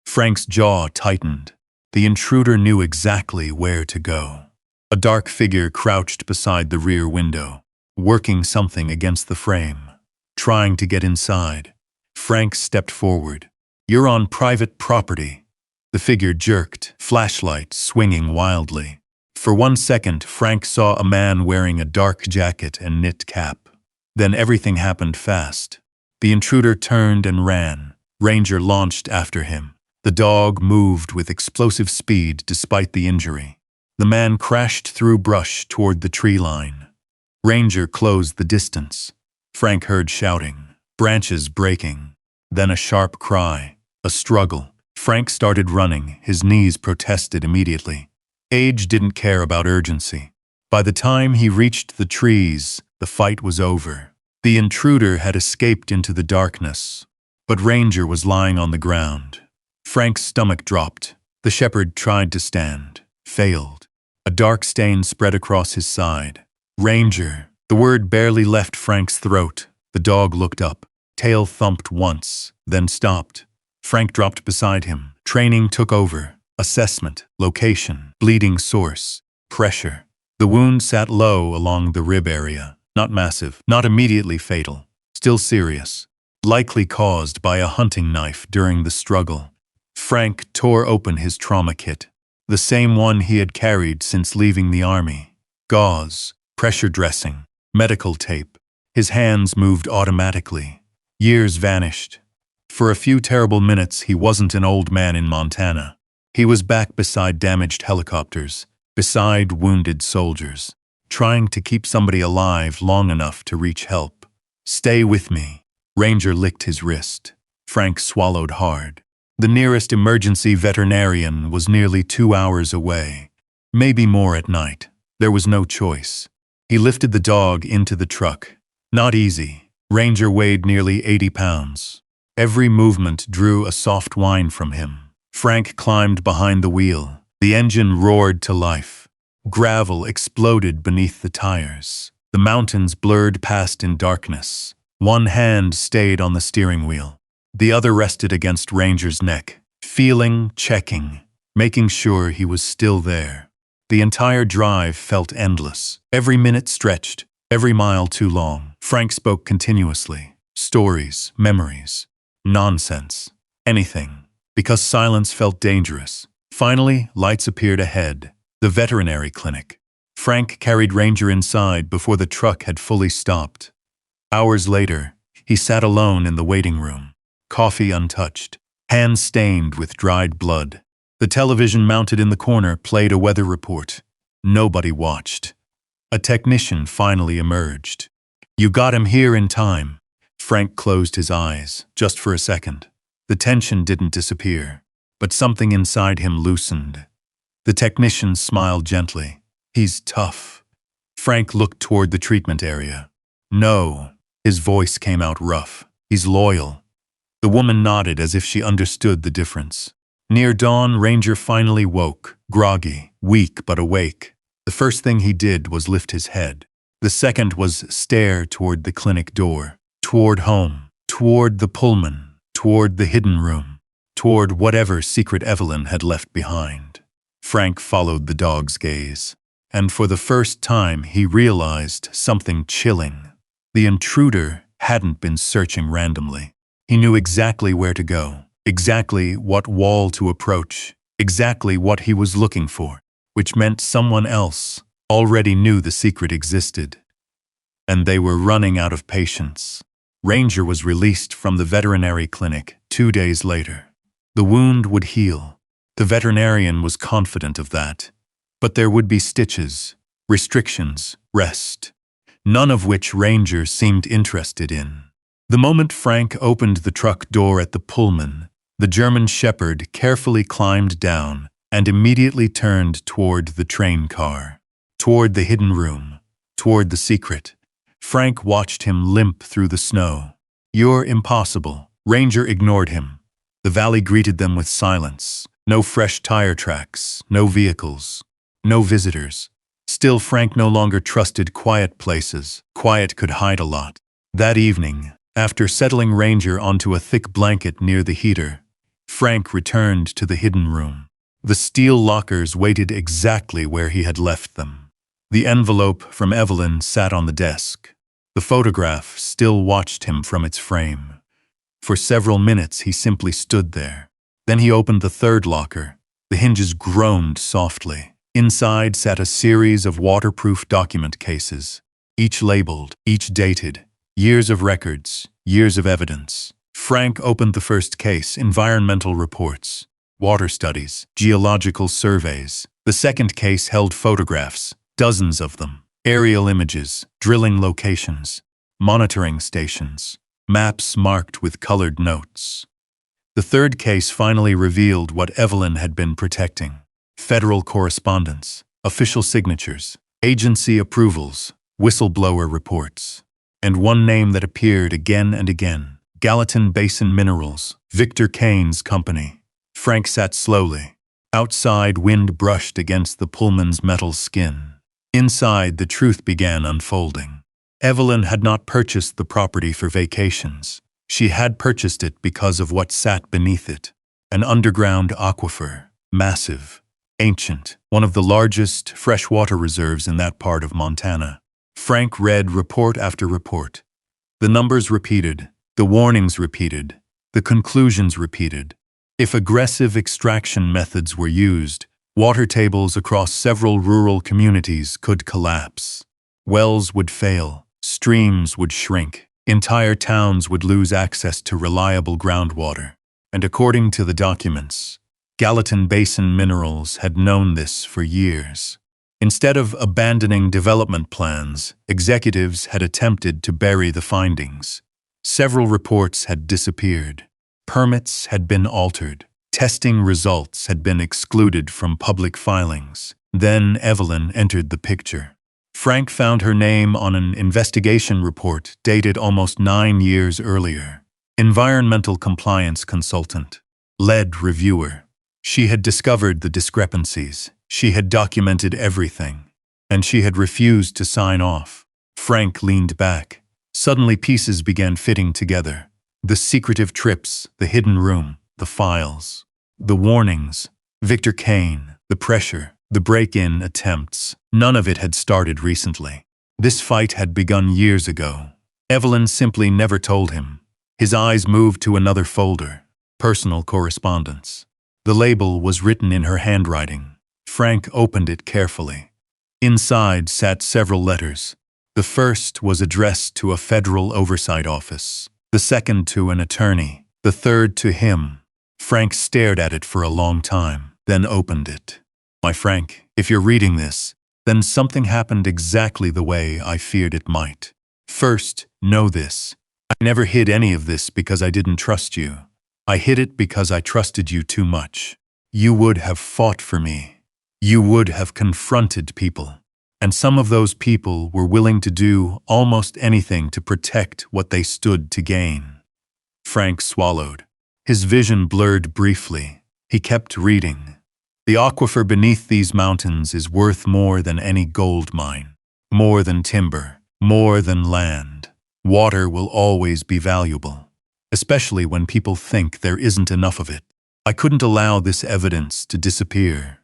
Frank's jaw tightened. The intruder knew exactly where to go. A dark figure crouched beside the rear window, working something against the frame, trying to get inside. Frank stepped forward. "You're on private property." The figure jerked, flashlight swinging wildly. For 1 second, Frank saw a man wearing a dark jacket and knit cap. Then everything happened fast. The intruder turned and ran. Ranger launched after him. The dog moved with explosive speed despite the injury. The man crashed through brush toward the tree line. Ranger closed the distance. Frank heard shouting, branches breaking, then a sharp cry, a struggle. Frank started running. His knees protested immediately. Age didn't care about urgency. By the time he reached the trees, the fight was over. The intruder had escaped into the darkness, but Ranger was lying on the ground. Frank's stomach dropped. The shepherd tried to stand, failed. A dark stain spread across his side. Ranger. The word barely left Frank's throat. The dog looked up. Tail thumped once, then stopped. Frank dropped beside him. Training took over. Assessment, location, bleeding source, pressure. The wound sat low along the rib area. Not massive, not immediately fatal. Still serious. Likely caused by a hunting knife during the struggle. Frank tore open his trauma kit. The same one he had carried since leaving the army. Gauze, pressure dressing, medical tape. His hands moved automatically. Years vanished. For a few terrible minutes, he wasn't an old man in Montana. He was back beside damaged helicopters, beside wounded soldiers, trying to keep somebody alive long enough to reach help. Stay with me. Ranger licked his wrist. Frank swallowed hard. The nearest emergency veterinarian was nearly 2 hours away. Maybe more at night. There was no choice. He lifted the dog into the truck. Not easy. Ranger weighed nearly 80 pounds. Every movement drew a soft whine from him. Frank climbed behind the wheel. The engine roared to life. Gravel exploded beneath the tires. The mountains blurred past in darkness. One hand stayed on the steering wheel. The other rested against Ranger's neck, feeling, checking, making sure he was still there. The entire drive felt endless. Every minute stretched, every mile too long. Frank spoke continuously. Stories, memories, nonsense, anything. Because silence felt dangerous. Finally, lights appeared ahead. The veterinary clinic. Frank carried Ranger inside before the truck had fully stopped. Hours later, he sat alone in the waiting room. Coffee untouched, hands stained with dried blood. The television mounted in the corner played a weather report. Nobody watched. A technician finally emerged. "You got him here in time." Frank closed his eyes, just for a second. The tension didn't disappear, but something inside him loosened. The technician smiled gently. "He's tough." Frank looked toward the treatment area. "No." His voice came out rough. "He's loyal." The woman nodded as if she understood the difference. Near dawn, Ranger finally woke, groggy, weak but awake. The first thing he did was lift his head. The second was stare toward the clinic door, toward home, toward the Pullman, toward the hidden room, toward whatever secret Evelyn had left behind. Frank followed the dog's gaze, and for the first time he realized something chilling. The intruder hadn't been searching randomly. He knew exactly where to go, exactly what wall to approach, exactly what he was looking for, which meant someone else already knew the secret existed. And they were running out of patience. Ranger was released from the veterinary clinic 2 days later. The wound would heal. The veterinarian was confident of that. But there would be stitches, restrictions, rest, none of which Ranger seemed interested in. The moment Frank opened the truck door at the Pullman, the German shepherd carefully climbed down and immediately turned toward the train car, toward the hidden room, toward the secret. Frank watched him limp through the snow. "You're impossible." Ranger ignored him. The valley greeted them with silence. No fresh tire tracks, no vehicles, no visitors. Still, Frank no longer trusted quiet places. Quiet could hide a lot. That evening, after settling Ranger onto a thick blanket near the heater, Frank returned to the hidden room. The steel lockers waited exactly where he had left them. The envelope from Evelyn sat on the desk. The photograph still watched him from its frame. For several minutes he simply stood there. Then he opened the third locker. The hinges groaned softly. Inside sat a series of waterproof document cases, each labeled, each dated. Years of records, years of evidence. Frank opened the first case, environmental reports, water studies, geological surveys. The second case held photographs, dozens of them. Aerial images, drilling locations, monitoring stations, maps marked with colored notes. The third case finally revealed what Evelyn had been protecting. Federal correspondence, official signatures, agency approvals, whistleblower reports, and one name that appeared again and again: Gallatin Basin Minerals, Victor Kane's company. Frank sat slowly. Outside, wind brushed against the Pullman's metal skin. Inside, the truth began unfolding. Evelyn had not purchased the property for vacations. She had purchased it because of what sat beneath it. An underground aquifer, massive, ancient, one of the largest freshwater reserves in that part of Montana. Frank read report after report. The numbers repeated, the warnings repeated, the conclusions repeated. If aggressive extraction methods were used, water tables across several rural communities could collapse. Wells would fail, streams would shrink, entire towns would lose access to reliable groundwater. And according to the documents, Gallatin Basin Minerals had known this for years. Instead of abandoning development plans, executives had attempted to bury the findings. Several reports had disappeared. Permits had been altered. Testing results had been excluded from public filings. Then Evelyn entered the picture. Frank found her name on an investigation report dated almost 9 years earlier. Environmental compliance consultant. Lead reviewer. She had discovered the discrepancies. She had documented everything. And she had refused to sign off. Frank leaned back. Suddenly pieces began fitting together. The secretive trips, the hidden room, the files, the warnings, Victor Kane, the pressure, the break-in attempts. None of it had started recently. This fight had begun years ago. Evelyn simply never told him. His eyes moved to another folder, personal correspondence. The label was written in her handwriting. Frank opened it carefully. Inside sat several letters. The first was addressed to a federal oversight office. The second to an attorney, the third to him. Frank stared at it for a long time, then opened it. My Frank, if you're reading this, then something happened exactly the way I feared it might. First, know this. I never hid any of this because I didn't trust you. I hid it because I trusted you too much. You would have fought for me. You would have confronted people. And some of those people were willing to do almost anything to protect what they stood to gain. Frank swallowed. His vision blurred briefly. He kept reading. The aquifer beneath these mountains is worth more than any gold mine, more than timber, more than land. Water will always be valuable, especially when people think there isn't enough of it. I couldn't allow this evidence to disappear.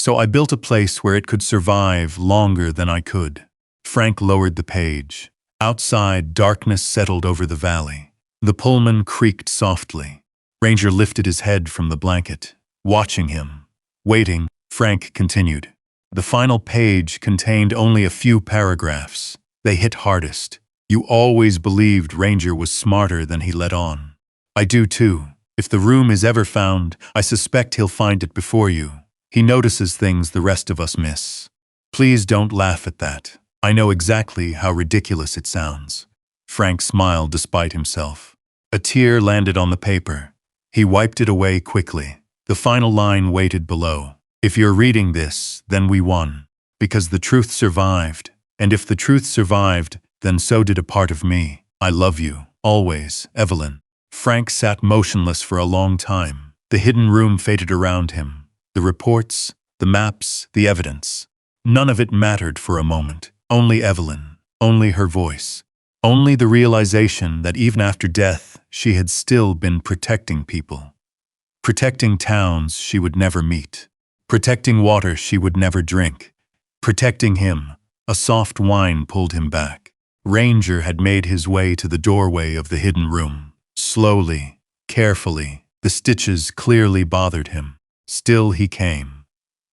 So I built a place where it could survive longer than I could. Frank lowered the page. Outside, darkness settled over the valley. The Pullman creaked softly. Ranger lifted his head from the blanket, watching him. Waiting, Frank continued. The final page contained only a few paragraphs. They hit hardest. You always believed Ranger was smarter than he let on. I do too. If the room is ever found, I suspect he'll find it before you. He notices things the rest of us miss. Please don't laugh at that. I know exactly how ridiculous it sounds. Frank smiled despite himself. A tear landed on the paper. He wiped it away quickly. The final line waited below. If you're reading this, then we won. Because the truth survived. And if the truth survived, then so did a part of me. I love you. Always, Evelyn. Frank sat motionless for a long time. The hidden room faded around him. The reports, the maps, the evidence. None of it mattered for a moment. Only Evelyn, only her voice. Only the realization that even after death, she had still been protecting people. Protecting towns she would never meet. Protecting water she would never drink. Protecting him. A soft whine pulled him back. Ranger had made his way to the doorway of the hidden room. Slowly, carefully, the stitches clearly bothered him. Still he came.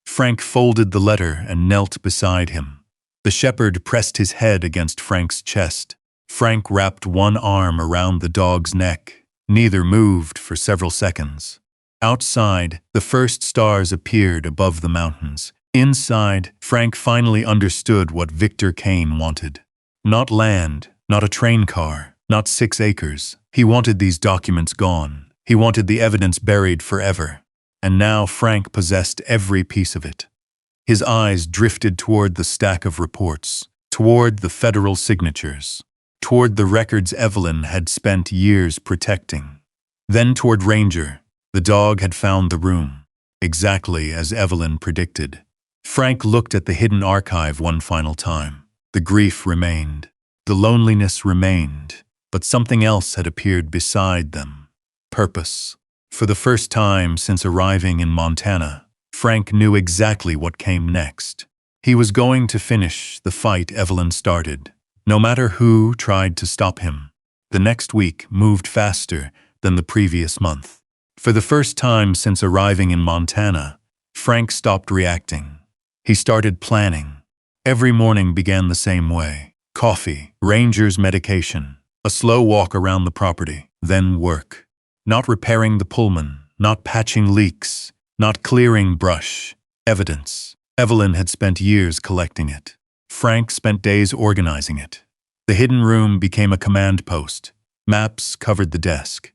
Frank folded the letter and knelt beside him. The shepherd pressed his head against Frank's chest. Frank wrapped one arm around the dog's neck. Neither moved for several seconds. Outside, the first stars appeared above the mountains. Inside, Frank finally understood what Victor Kane wanted. Not land, not a train car, not 6 acres. He wanted these documents gone. He wanted the evidence buried forever. And now Frank possessed every piece of it. His eyes drifted toward the stack of reports, toward the federal signatures, toward the records Evelyn had spent years protecting. Then toward Ranger. The dog had found the room, exactly as Evelyn predicted. Frank looked at the hidden archive one final time. The grief remained. The loneliness remained. But something else had appeared beside them. Purpose. For the first time since arriving in Montana, Frank knew exactly what came next. He was going to finish the fight Evelyn started, no matter who tried to stop him. The next week moved faster than the previous month. For the first time since arriving in Montana, Frank stopped reacting. He started planning. Every morning began the same way. Coffee, Ranger's medication, a slow walk around the property, then work. Not repairing the Pullman, not patching leaks, not clearing brush. Evidence. Evelyn had spent years collecting it. Frank spent days organizing it. The hidden room became a command post. Maps covered the desk.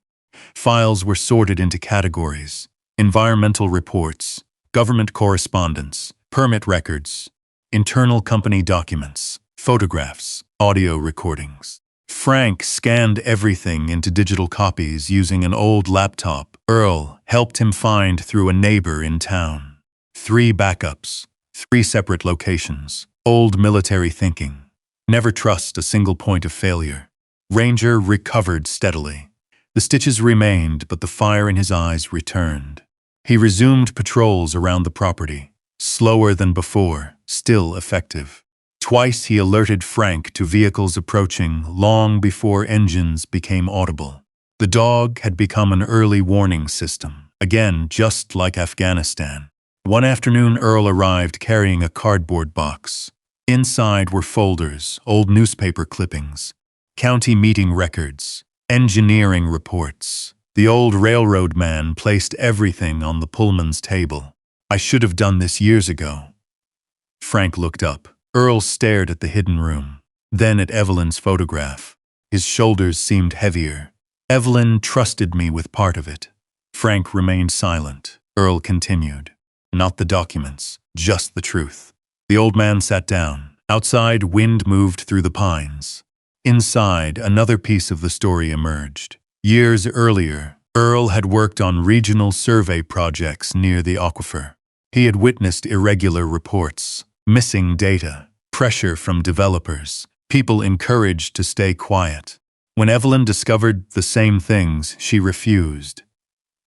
Files were sorted into categories: environmental reports, government correspondence, permit records, internal company documents, photographs, audio recordings. Frank scanned everything into digital copies using an old laptop Earl helped him find through a neighbor in town. 3 backups, 3 separate locations. Old military thinking. Never trust a single point of failure. Ranger recovered steadily. The stitches remained, but the fire in his eyes returned. He resumed patrols around the property. Slower than before, still effective. Twice he alerted Frank to vehicles approaching long before engines became audible. The dog had become an early warning system, again just like Afghanistan. One afternoon Earl arrived carrying a cardboard box. Inside were folders, old newspaper clippings, county meeting records, engineering reports. The old railroad man placed everything on the Pullman's table. "I should have done this years ago." Frank looked up. Earl stared at the hidden room, then at Evelyn's photograph. His shoulders seemed heavier. "Evelyn trusted me with part of it." Frank remained silent. Earl continued. "Not the documents, just the truth." The old man sat down. Outside, wind moved through the pines. Inside, another piece of the story emerged. Years earlier, Earl had worked on regional survey projects near the aquifer. He had witnessed irregular reports, missing data, pressure from developers, people encouraged to stay quiet. When Evelyn discovered the same things, she refused.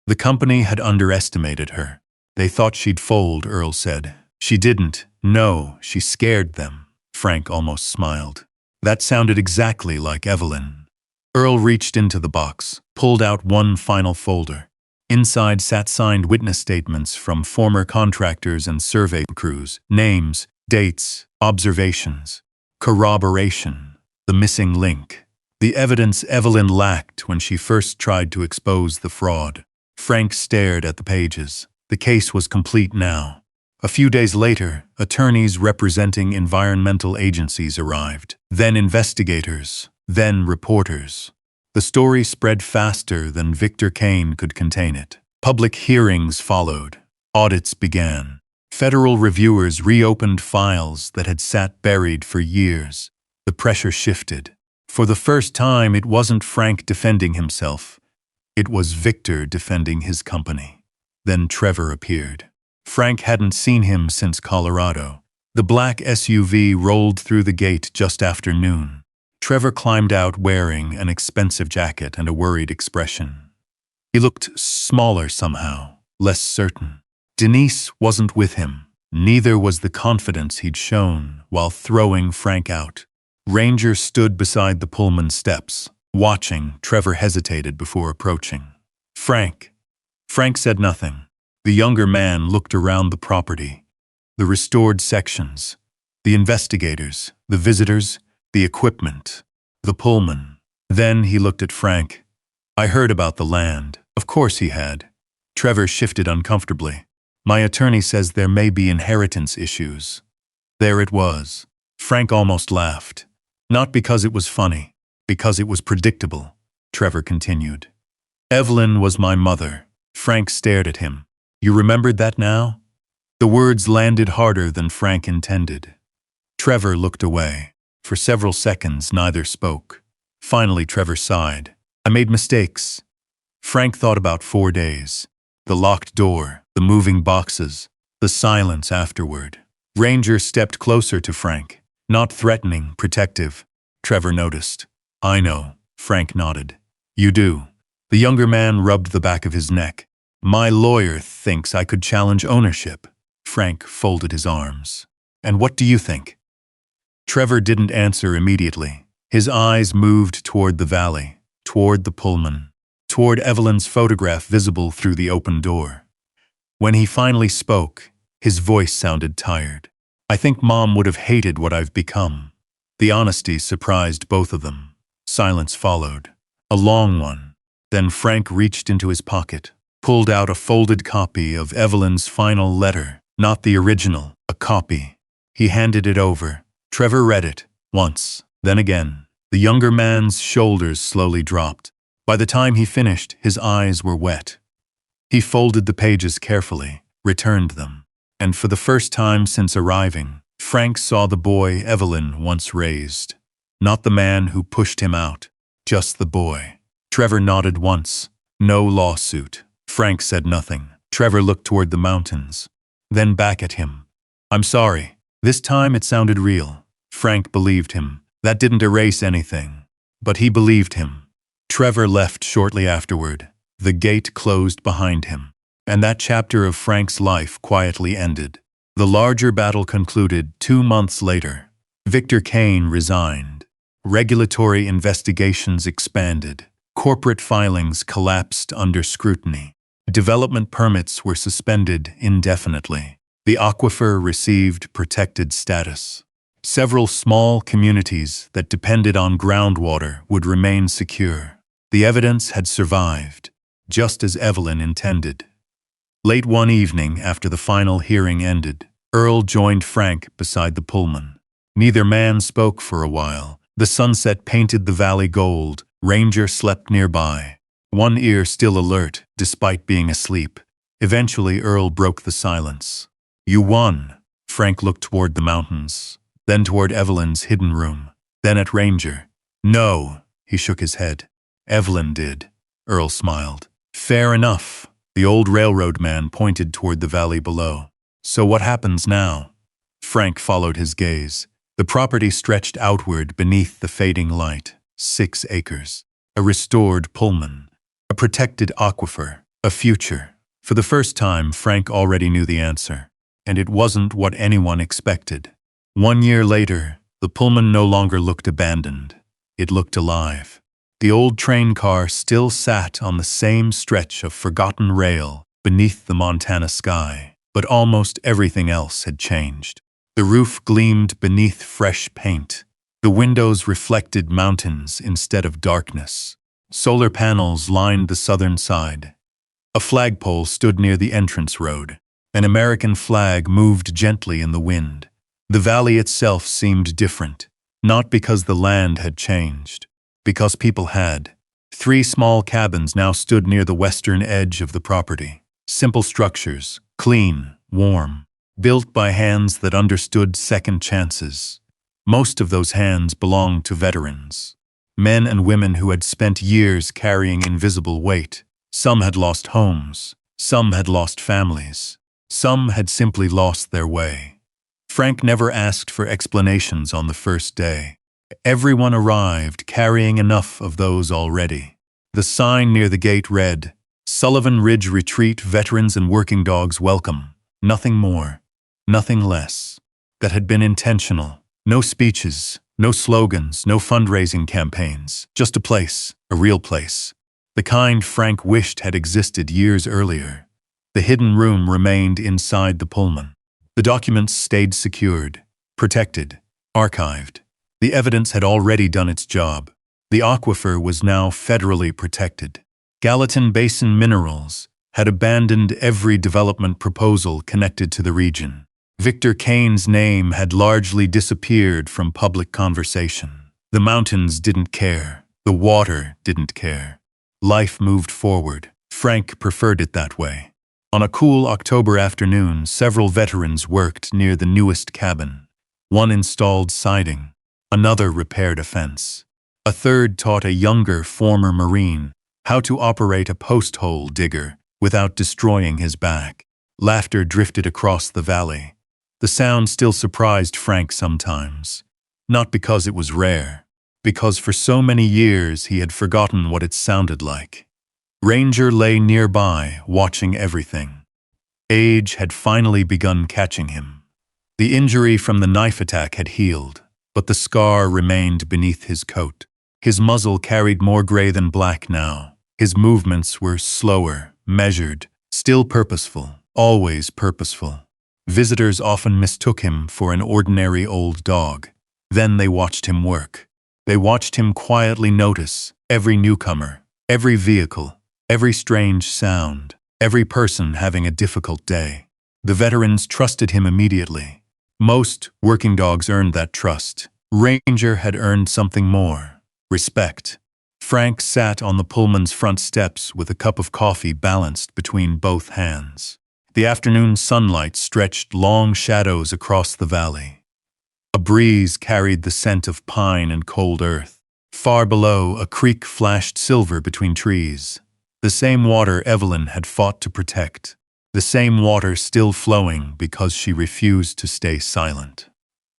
The company had underestimated her. "They thought she'd fold," Earl said. "She didn't. No, she scared them." Frank almost smiled. That sounded exactly like Evelyn. Earl reached into the box, pulled out one final folder. Inside sat signed witness statements from former contractors and survey crews, names, dates, observations, corroboration, the missing link, the evidence Evelyn lacked when she first tried to expose the fraud. Frank stared at the pages. The case was complete now. A few days later, attorneys representing environmental agencies arrived, then investigators, then reporters. The story spread faster than Victor Kane could contain it. Public hearings followed. Audits began. Federal reviewers reopened files that had sat buried for years. The pressure shifted. For the first time, it wasn't Frank defending himself. It was Victor defending his company. Then Trevor appeared. Frank hadn't seen him since Colorado. The black SUV rolled through the gate just after noon. Trevor climbed out wearing an expensive jacket and a worried expression. He looked smaller somehow, less certain. Denise wasn't with him. Neither was the confidence he'd shown while throwing Frank out. Ranger stood beside the Pullman steps. Watching, Trevor hesitated before approaching. Frank said nothing. The younger man looked around the property. The restored sections, the investigators, the visitors, the equipment, the Pullman. Then he looked at Frank. "I heard about the land." Of course he had. Trevor shifted uncomfortably. "My attorney says there may be inheritance issues." There it was. Frank almost laughed. Not because it was funny, because it was predictable. Trevor continued. "Evelyn was my mother." Frank stared at him. "You remembered that now?" The words landed harder than Frank intended. Trevor looked away. For several seconds, neither spoke. Finally, Trevor sighed. I made mistakes. Frank thought about 4 days. The locked door, the moving boxes, the silence afterward. Ranger stepped closer to Frank. Not threatening, protective. Trevor noticed. I know, Frank nodded. You do. The younger man rubbed the back of his neck. My lawyer thinks I could challenge ownership. Frank folded his arms. And what do you think? Trevor didn't answer immediately. His eyes moved toward the valley, toward the Pullman, toward Evelyn's photograph visible through the open door. When he finally spoke, his voice sounded tired. I think Mom would have hated what I've become. The honesty surprised both of them. Silence followed. A long one. Then Frank reached into his pocket, pulled out a folded copy of Evelyn's final letter, not the original, a copy. He handed it over. Trevor read it, once, then again. The younger man's shoulders slowly dropped. By the time he finished, his eyes were wet. He folded the pages carefully, returned them. And for the first time since arriving, Frank saw the boy Evelyn once raised. Not the man who pushed him out, just the boy. Trevor nodded once. No lawsuit. Frank said nothing. Trevor looked toward the mountains, then back at him. I'm sorry. This time it sounded real. Frank believed him. That didn't erase anything. But he believed him. Trevor left shortly afterward. The gate closed behind him. And that chapter of Frank's life quietly ended. The larger battle concluded 2 months later. Victor Kane resigned. Regulatory investigations expanded. Corporate filings collapsed under scrutiny. Development permits were suspended indefinitely. The aquifer received protected status. Several small communities that depended on groundwater would remain secure. The evidence had survived, just as Evelyn intended. Late one evening, after the final hearing ended, Earl joined Frank beside the Pullman. Neither man spoke for a while. The sunset painted the valley gold. Ranger slept nearby, one ear still alert despite being asleep. Eventually, Earl broke the silence. You won. Frank looked toward the mountains, then toward Evelyn's hidden room, then at Ranger. No, he shook his head. Evelyn did. Earl smiled. Fair enough. The old railroad man pointed toward the valley below. So what happens now? Frank followed his gaze. The property stretched outward beneath the fading light. 6 acres. A restored Pullman. A protected aquifer. A future. For the first time, Frank already knew the answer. And it wasn't what anyone expected. 1 year later, the Pullman no longer looked abandoned. It looked alive. The old train car still sat on the same stretch of forgotten rail beneath the Montana sky, but almost everything else had changed. The roof gleamed beneath fresh paint. The windows reflected mountains instead of darkness. Solar panels lined the southern side. A flagpole stood near the entrance road. An American flag moved gently in the wind. The valley itself seemed different, not because the land had changed, because people had. 3 small cabins now stood near the western edge of the property. Simple structures, clean, warm, built by hands that understood second chances. Most of those hands belonged to veterans. Men and women who had spent years carrying invisible weight. Some had lost homes. Some had lost families. Some had simply lost their way. Frank never asked for explanations on the first day. Everyone arrived carrying enough of those already. The sign near the gate read, Sullivan Ridge Retreat Veterans and Working Dogs Welcome. Nothing more, nothing less. That had been intentional. No speeches, no slogans, no fundraising campaigns. Just a place, a real place. The kind Frank wished had existed years earlier. The hidden room remained inside the Pullman. The documents stayed secured, protected, archived. The evidence had already done its job. The aquifer was now federally protected. Gallatin Basin Minerals had abandoned every development proposal connected to the region. Victor Kane's name had largely disappeared from public conversation. The mountains didn't care. The water didn't care. Life moved forward. Frank preferred it that way. On a cool October afternoon, several veterans worked near the newest cabin. One installed siding, another repaired a fence. A third taught a younger former Marine how to operate a post-hole digger without destroying his back. Laughter drifted across the valley. The sound still surprised Frank sometimes, not because it was rare, because for so many years he had forgotten what it sounded like. Ranger lay nearby, watching everything. Age had finally begun catching him. The injury from the knife attack had healed, but the scar remained beneath his coat. His muzzle carried more gray than black now. His movements were slower, measured, still purposeful, always purposeful. Visitors often mistook him for an ordinary old dog. Then they watched him work. They watched him quietly notice every newcomer, every vehicle, every strange sound, every person having a difficult day. The veterans trusted him immediately. Most working dogs earned that trust. Ranger had earned something more: respect. Frank sat on the Pullman's front steps with a cup of coffee balanced between both hands. The afternoon sunlight stretched long shadows across the valley. A breeze carried the scent of pine and cold earth. Far below, a creek flashed silver between trees. The same water Evelyn had fought to protect. The same water still flowing because she refused to stay silent.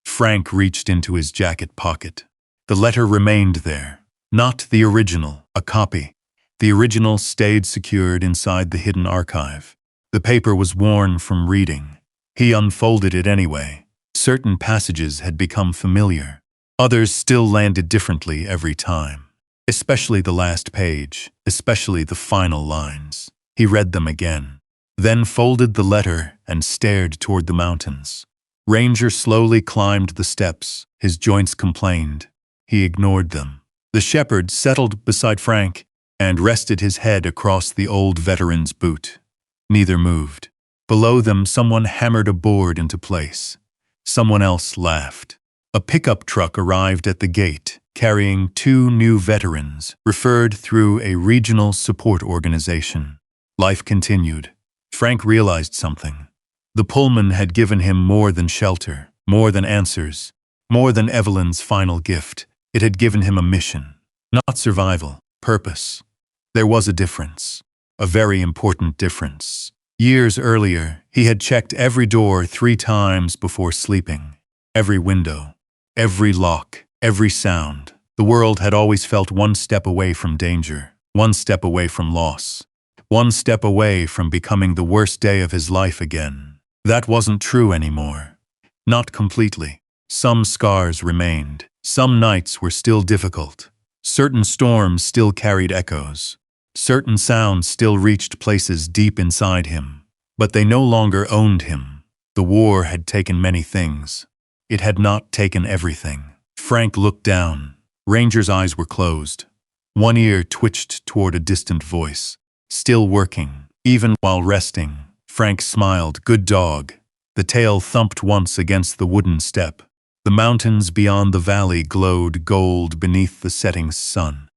Frank reached into his jacket pocket. The letter remained there. Not the original, a copy. The original stayed secured inside the hidden archive. The paper was worn from reading. He unfolded it anyway. Certain passages had become familiar. Others still landed differently every time. Especially the last page, especially the final lines. He read them again, then folded the letter and stared toward the mountains. Ranger slowly climbed the steps. His joints complained. He ignored them. The shepherd settled beside Frank and rested his head across the old veteran's boot. Neither moved. Below them, someone hammered a board into place. Someone else laughed. A pickup truck arrived at the gate, carrying 2 new veterans, referred through a regional support organization. Life continued. Frank realized something. The Pullman had given him more than shelter, more than answers, more than Evelyn's final gift. It had given him a mission, not survival, purpose. There was a difference, a very important difference. Years earlier, he had checked every door 3 times before sleeping. Every window, every lock, every sound. The world had always felt one step away from danger, one step away from loss, one step away from becoming the worst day of his life again. That wasn't true anymore. Not completely. Some scars remained. Some nights were still difficult. Certain storms still carried echoes. Certain sounds still reached places deep inside him. But they no longer owned him. The war had taken many things. It had not taken everything. Frank looked down. Ranger's eyes were closed. One ear twitched toward a distant voice. Still working, even while resting. Frank smiled. Good dog. The tail thumped once against the wooden step. The mountains beyond the valley glowed gold beneath the setting sun.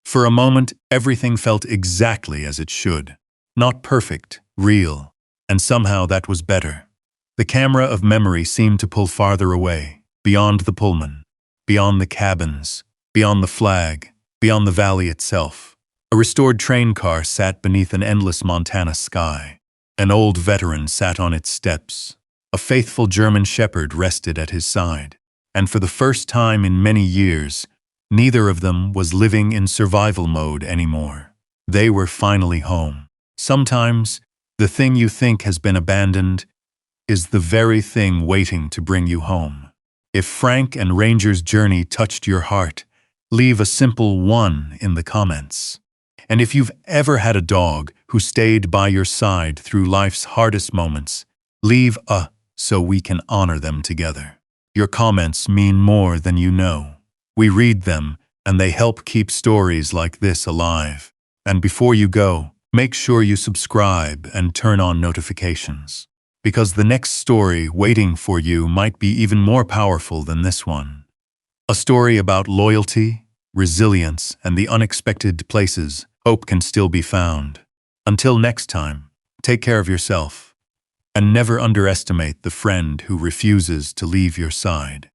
For a moment, everything felt exactly as it should. Not perfect, real. And somehow that was better. The camera of memory seemed to pull farther away, beyond the Pullman, beyond the cabins, beyond the flag, beyond the valley itself. A restored train car sat beneath an endless Montana sky. An old veteran sat on its steps. A faithful German shepherd rested at his side. And for the first time in many years, neither of them was living in survival mode anymore. They were finally home. Sometimes, the thing you think has been abandoned is the very thing waiting to bring you home. If Frank and Ranger's journey touched your heart, leave a simple 1 in the comments. And if you've ever had a dog who stayed by your side through life's hardest moments, leave a so we can honor them together. Your comments mean more than you know. We read them, and they help keep stories like this alive. And before you go, make sure you subscribe and turn on notifications. Because the next story waiting for you might be even more powerful than this one. A story about loyalty, resilience, and the unexpected places hope can still be found. Until next time, Take care of yourself, and never underestimate the friend who refuses to leave your side.